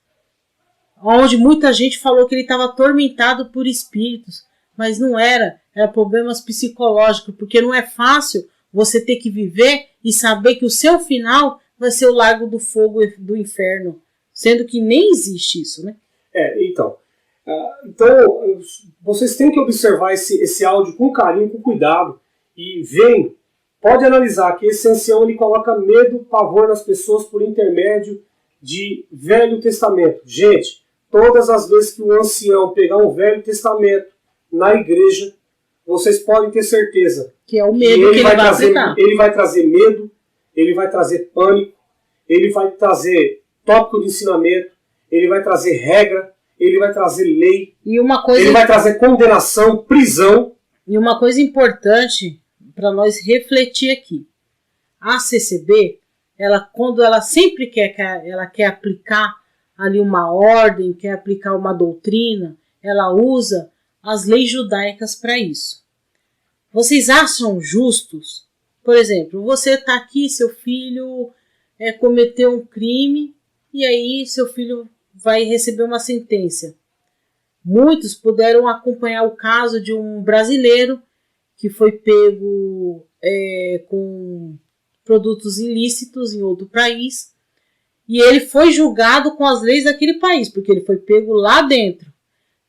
C: onde muita gente falou que ele estava atormentado por espíritos. Mas não era problemas psicológicos, porque não é fácil você ter que viver e saber que o seu final vai ser o lago do fogo do inferno, sendo que nem existe isso, né?
A: Então, vocês têm que observar esse áudio com carinho, com cuidado, e pode analisar que esse ancião ele coloca medo, pavor nas pessoas por intermédio de Velho Testamento. Gente, todas as vezes que um ancião pegar um Velho Testamento na igreja, vocês podem ter certeza
C: que é o medo que ele vai aplicar.
A: Ele vai trazer medo, ele vai trazer pânico, ele vai trazer tópico de ensinamento, ele vai trazer regra, ele vai trazer lei, ele vai trazer condenação, prisão.
C: E uma coisa importante para nós refletir aqui. A CCB, quando ela sempre quer aplicar ali uma ordem, quer aplicar uma doutrina, ela usa as leis judaicas para isso. Vocês acham justos? Por exemplo, você está aqui, seu filho cometeu um crime e aí seu filho vai receber uma sentença. Muitos puderam acompanhar o caso de um brasileiro que foi pego com produtos ilícitos em outro país e ele foi julgado com as leis daquele país, porque ele foi pego lá dentro.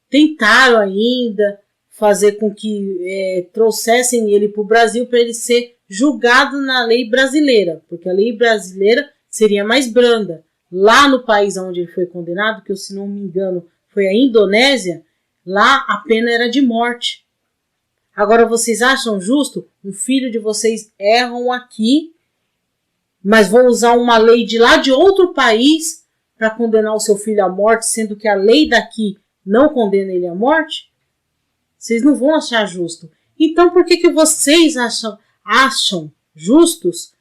C: Tentaram ainda fazer com que trouxessem ele para o Brasil para ele ser julgado na lei brasileira, porque a lei brasileira seria mais branda. Lá no país onde ele foi condenado, que eu, se não me engano, foi a Indonésia, lá a pena era de morte. Agora, vocês acham justo? Um filho de vocês erram aqui, mas vão usar uma lei de lá de outro país para condenar o seu filho à morte, sendo que a lei daqui não condena ele à morte? Vocês não vão achar justo. Então, por que vocês acham justos,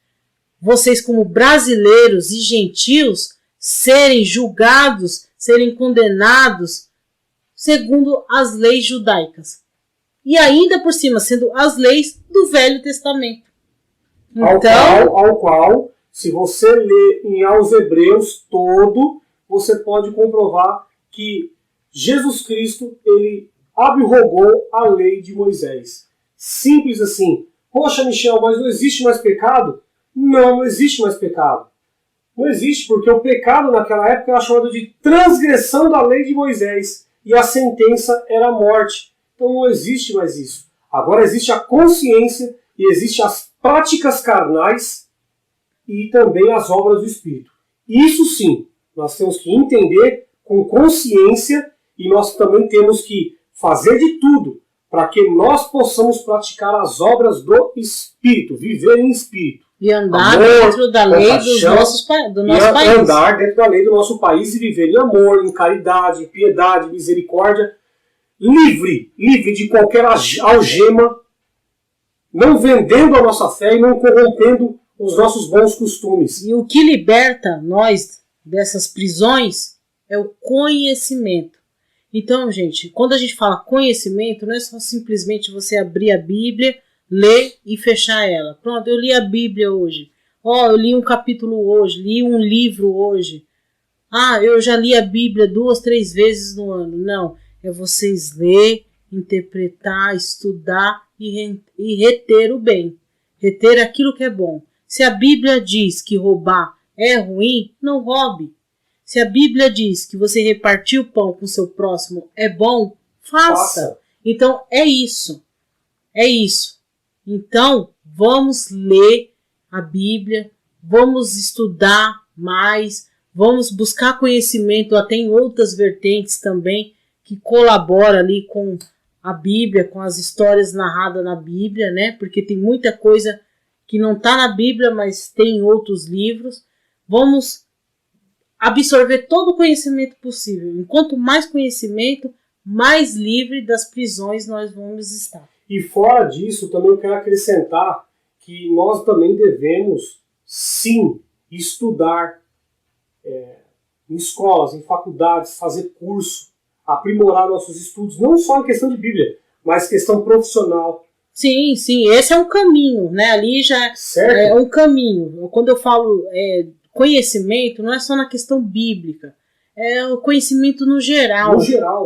C: vocês como brasileiros e gentios, serem julgados, serem condenados segundo as leis judaicas? E ainda por cima, sendo as leis do Velho Testamento.
A: Então, ao qual, se você ler em aos Hebreus todo, você pode comprovar que Jesus Cristo, ele abrogou a lei de Moisés. Simples assim. Poxa, Michel, mas não existe mais pecado? Não, não existe mais pecado. Não existe, porque o pecado naquela época era chamado de transgressão da lei de Moisés. E a sentença era a morte. Então não existe mais isso. Agora existe a consciência e existe as práticas carnais e também as obras do Espírito. Isso sim, nós temos que entender com consciência e nós também temos que fazer de tudo para que nós possamos praticar as obras do Espírito, viver em Espírito.
C: E andar dentro da lei do nosso país.
A: Andar dentro da lei do nosso país e viver em amor, em caridade, em piedade, misericórdia, livre de qualquer algema, não vendendo a nossa fé e não corrompendo os nossos bons costumes.
C: E o que liberta nós dessas prisões é o conhecimento. Então, gente, quando a gente fala conhecimento, não é só simplesmente você abrir a Bíblia, ler e fechar ela. Pronto, eu li a Bíblia hoje. Eu li um capítulo hoje, li um livro hoje. Eu já li a Bíblia 2, 3 vezes no ano. Não, é vocês ler, interpretar, estudar e reter o bem. Reter aquilo que é bom. Se a Bíblia diz que roubar é ruim, não roube. Se a Bíblia diz que você repartir o pão com o seu próximo é bom, faça. Então, é isso. É isso. Então, vamos ler a Bíblia, vamos estudar mais, vamos buscar conhecimento até em outras vertentes também, que colabora ali com a Bíblia, com as histórias narradas na Bíblia, né? Porque tem muita coisa que não está na Bíblia, mas tem em outros livros. Vamos absorver todo o conhecimento possível. Enquanto mais conhecimento, mais livre das prisões nós vamos estar.
A: E fora disso, também eu quero acrescentar que nós também devemos, sim, estudar em escolas, em faculdades, fazer curso, aprimorar nossos estudos, não só em questão de Bíblia, mas questão profissional.
C: Sim, esse é um caminho, né? Ali já é um caminho. Quando eu falo conhecimento, não é só na questão bíblica, é o conhecimento no geral.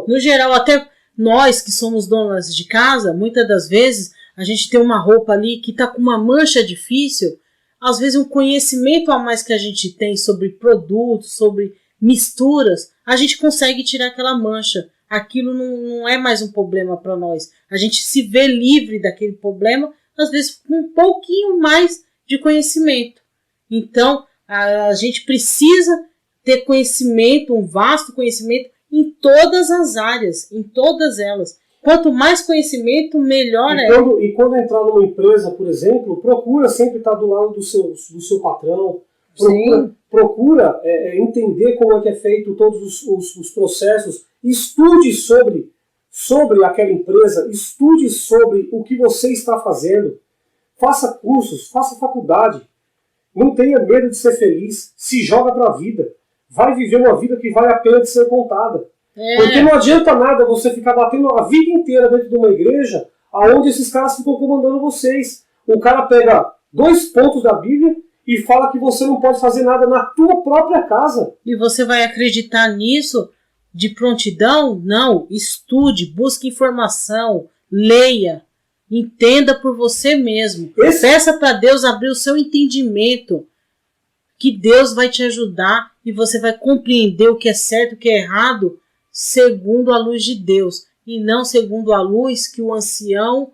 C: No geral, até nós que somos donas de casa, muitas das vezes a gente tem uma roupa ali que está com uma mancha difícil, às vezes um conhecimento a mais que a gente tem sobre produtos, sobre misturas, a gente consegue tirar aquela mancha. Aquilo não é mais um problema para nós. A gente se vê livre daquele problema, às vezes com um pouquinho mais de conhecimento. Então, a gente precisa ter conhecimento, um vasto conhecimento em todas as áreas, em todas elas. Quanto mais conhecimento, melhor é.
A: E quando entrar numa empresa, por exemplo, procura sempre estar do lado do seu patrão. Procura entender como é que é feito todos os processos. Estude sobre aquela empresa, estude sobre o que você está fazendo. Faça cursos, faça faculdade. Não tenha medo de ser feliz. Se joga para a vida. Vai viver uma vida que vale a pena de ser contada. Porque não adianta nada você ficar batendo a vida inteira dentro de uma igreja onde esses caras ficam comandando vocês. O cara pega 2 pontos da Bíblia e fala que você não pode fazer nada na tua própria casa.
C: E você vai acreditar nisso de prontidão? Não. Estude, busque informação, leia, entenda por você mesmo. Peça para Deus abrir o seu entendimento, que Deus vai te ajudar e você vai compreender o que é certo e o que é errado segundo a luz de Deus e não segundo a luz que o ancião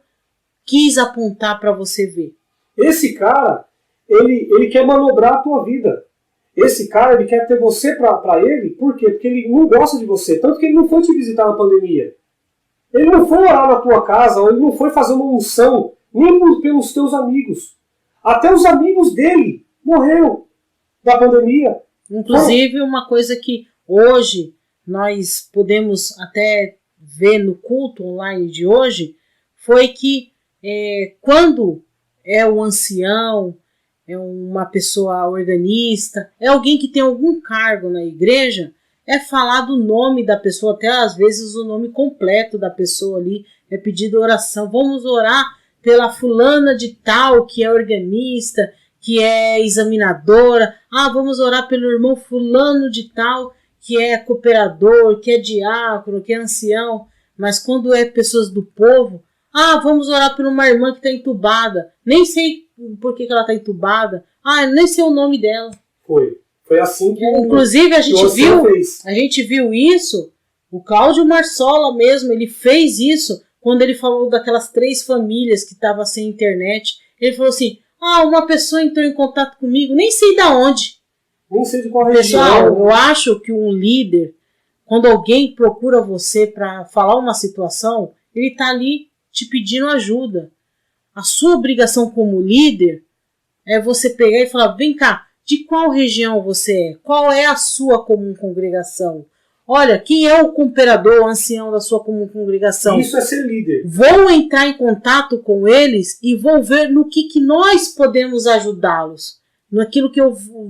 C: quis apontar para você ver.
A: Esse cara, ele quer manobrar a tua vida. Esse cara, ele quer ter você para ele. Por quê? Porque ele não gosta de você. Tanto que ele não foi te visitar na pandemia. Ele não foi orar na tua casa, ou ele não foi fazer uma unção, nem pelos teus amigos. Até os amigos dele morreram da pandemia.
C: Inclusive, uma coisa que hoje nós podemos até ver no culto online de hoje, foi que quando é um ancião, é uma pessoa organista, é alguém que tem algum cargo na igreja, é falar do nome da pessoa, até às vezes o nome completo da pessoa ali, é pedido oração. Vamos orar pela fulana de tal, que é organista, que é examinadora. Vamos orar pelo irmão fulano de tal, que é cooperador, que é diácono, que é ancião. Mas quando é pessoas do povo, Ah, vamos orar por uma irmã que está entubada. Nem sei por que ela está entubada. Ah, nem sei o nome dela.
A: Foi assim que
C: inclusive a gente
A: fez.
C: A gente viu isso. O Cláudio Marsola mesmo, ele fez isso quando ele falou daquelas 3 famílias que estavam sem internet. Ele falou assim, uma pessoa entrou em contato comigo, nem sei de onde.
A: Nem sei de qual região.
C: Pessoal, eu acho que um líder, quando alguém procura você para falar uma situação, ele está ali te pedindo ajuda. A sua obrigação como líder é você pegar e falar, vem cá, de qual região você é? Qual é a sua comum congregação? Olha, quem é o cooperador, o ancião da sua comum congregação?
A: Isso é ser líder.
C: Vou entrar em contato com eles e vou ver no que nós podemos ajudá-los. Naquilo que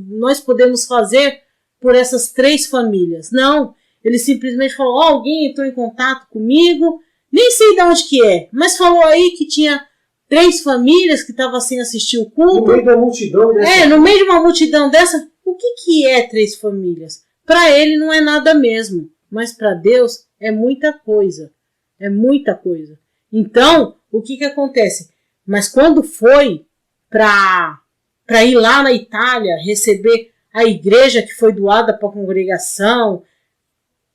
C: nós podemos fazer por essas 3 famílias. Não, ele simplesmente falou, alguém entrou em contato comigo, nem sei de onde que é, mas falou aí que tinha 3 famílias que estavam sem assistir o culto.
A: No meio da multidão dessa.
C: No meio de uma multidão dessa, o que é 3 famílias? Para ele não é nada mesmo, mas para Deus é muita coisa. É muita coisa. Então, o que acontece? Mas quando foi para ir lá na Itália receber a igreja que foi doada para a congregação,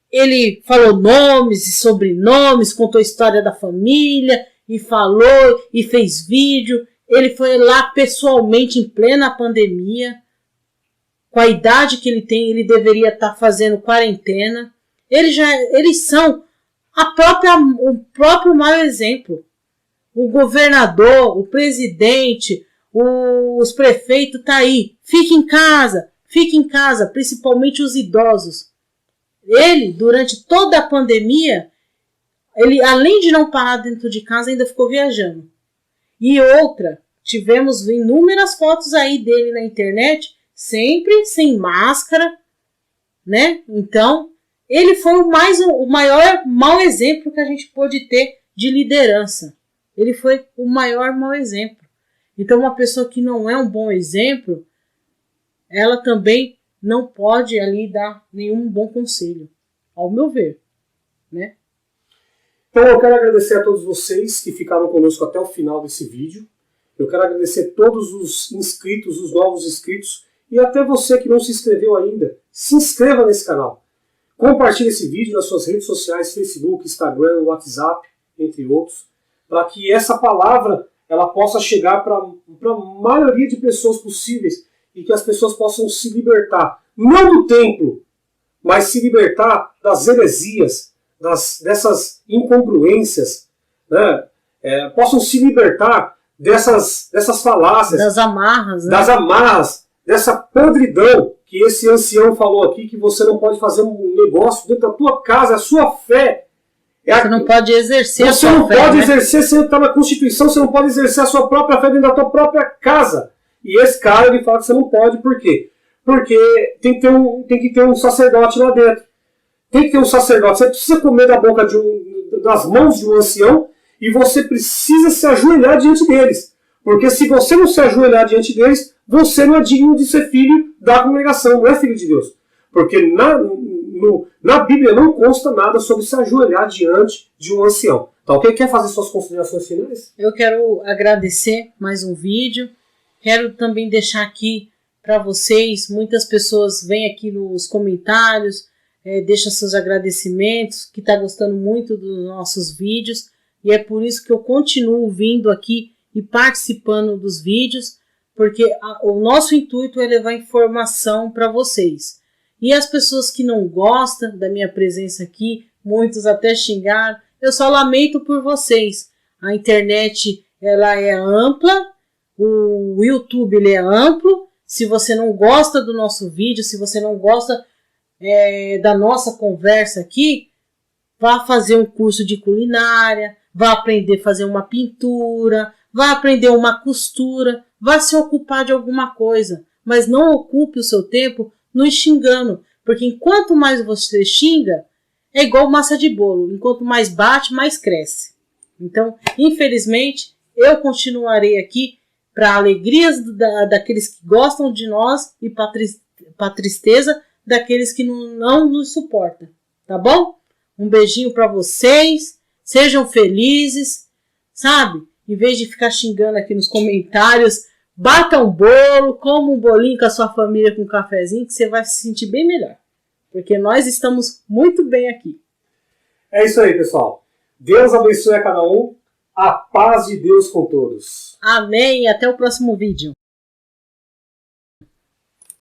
C: ele falou nomes e sobrenomes, contou a história da família e falou e fez vídeo. Ele foi lá pessoalmente em plena pandemia. Com a idade que ele tem, ele deveria estar fazendo quarentena. Eles são o próprio mau exemplo. O governador, o presidente, os prefeitos tá aí. Fique em casa, principalmente os idosos. Ele, durante toda a pandemia, ele, além de não parar dentro de casa, ainda ficou viajando. E outra, tivemos inúmeras fotos aí dele na internet, sempre sem máscara, né? Então, ele foi o maior mau exemplo que a gente pôde ter de liderança. Ele foi o maior mau exemplo. Então, uma pessoa que não é um bom exemplo, ela também não pode ali dar nenhum bom conselho, ao meu ver, né?
A: Então, eu quero agradecer a todos vocês que ficaram conosco até o final desse vídeo. Eu quero agradecer a todos os inscritos, os novos inscritos, e até você que não se inscreveu ainda, se inscreva nesse canal. Compartilhe esse vídeo nas suas redes sociais, Facebook, Instagram, WhatsApp, entre outros, para que essa palavra ela possa chegar para a maioria de pessoas possíveis e que as pessoas possam se libertar, não do templo, mas se libertar das heresias, dessas incongruências, né? Possam se libertar dessas falácias,
C: das amarras, né?
A: Das amarras, dessa podridão que esse ancião falou aqui, que você não pode fazer um negócio dentro da tua casa, a sua fé.
C: Você não pode exercer a sua fé. Você não
A: pode exercer, você está na Constituição, você não pode exercer a sua própria fé dentro da tua própria casa. E esse cara, ele fala que você não pode, por quê? Porque tem que ter um sacerdote lá dentro. Tem que ter um sacerdote. Você precisa comer da boca das mãos de um ancião e você precisa se ajoelhar diante deles. Porque se você não se ajoelhar diante deles, você não é digno de ser filho da congregação, não é filho de Deus. Porque na Bíblia não consta nada sobre se ajoelhar diante de um ancião. Então, quem quer fazer suas considerações finais?
C: Eu quero agradecer mais um vídeo. Quero também deixar aqui para vocês, muitas pessoas vêm aqui nos comentários, deixam seus agradecimentos, que está gostando muito dos nossos vídeos. E é por isso que eu continuo vindo aqui e participando dos vídeos, porque o nosso intuito é levar informação para vocês. E as pessoas que não gostam da minha presença aqui, muitos até xingaram, eu só lamento por vocês. A internet ela é ampla, o YouTube ele é amplo. Se você não gosta do nosso vídeo, se você não gosta da nossa conversa aqui, vá fazer um curso de culinária, vá aprender a fazer uma pintura, vá aprender uma costura, vá se ocupar de alguma coisa, mas não ocupe o seu tempo nos xingando, porque enquanto mais você xinga, é igual massa de bolo, enquanto mais bate, mais cresce. Então, infelizmente, eu continuarei aqui para alegrias daqueles que gostam de nós e para tristeza daqueles que não nos suportam, tá bom? Um beijinho para vocês, sejam felizes, sabe? Em vez de ficar xingando aqui nos comentários, bata um bolo, coma um bolinho com a sua família com um cafezinho, que você vai se sentir bem melhor. Porque nós estamos muito bem aqui.
A: É isso aí, pessoal. Deus abençoe a cada um. A paz de Deus com todos.
C: Amém. Até o próximo vídeo.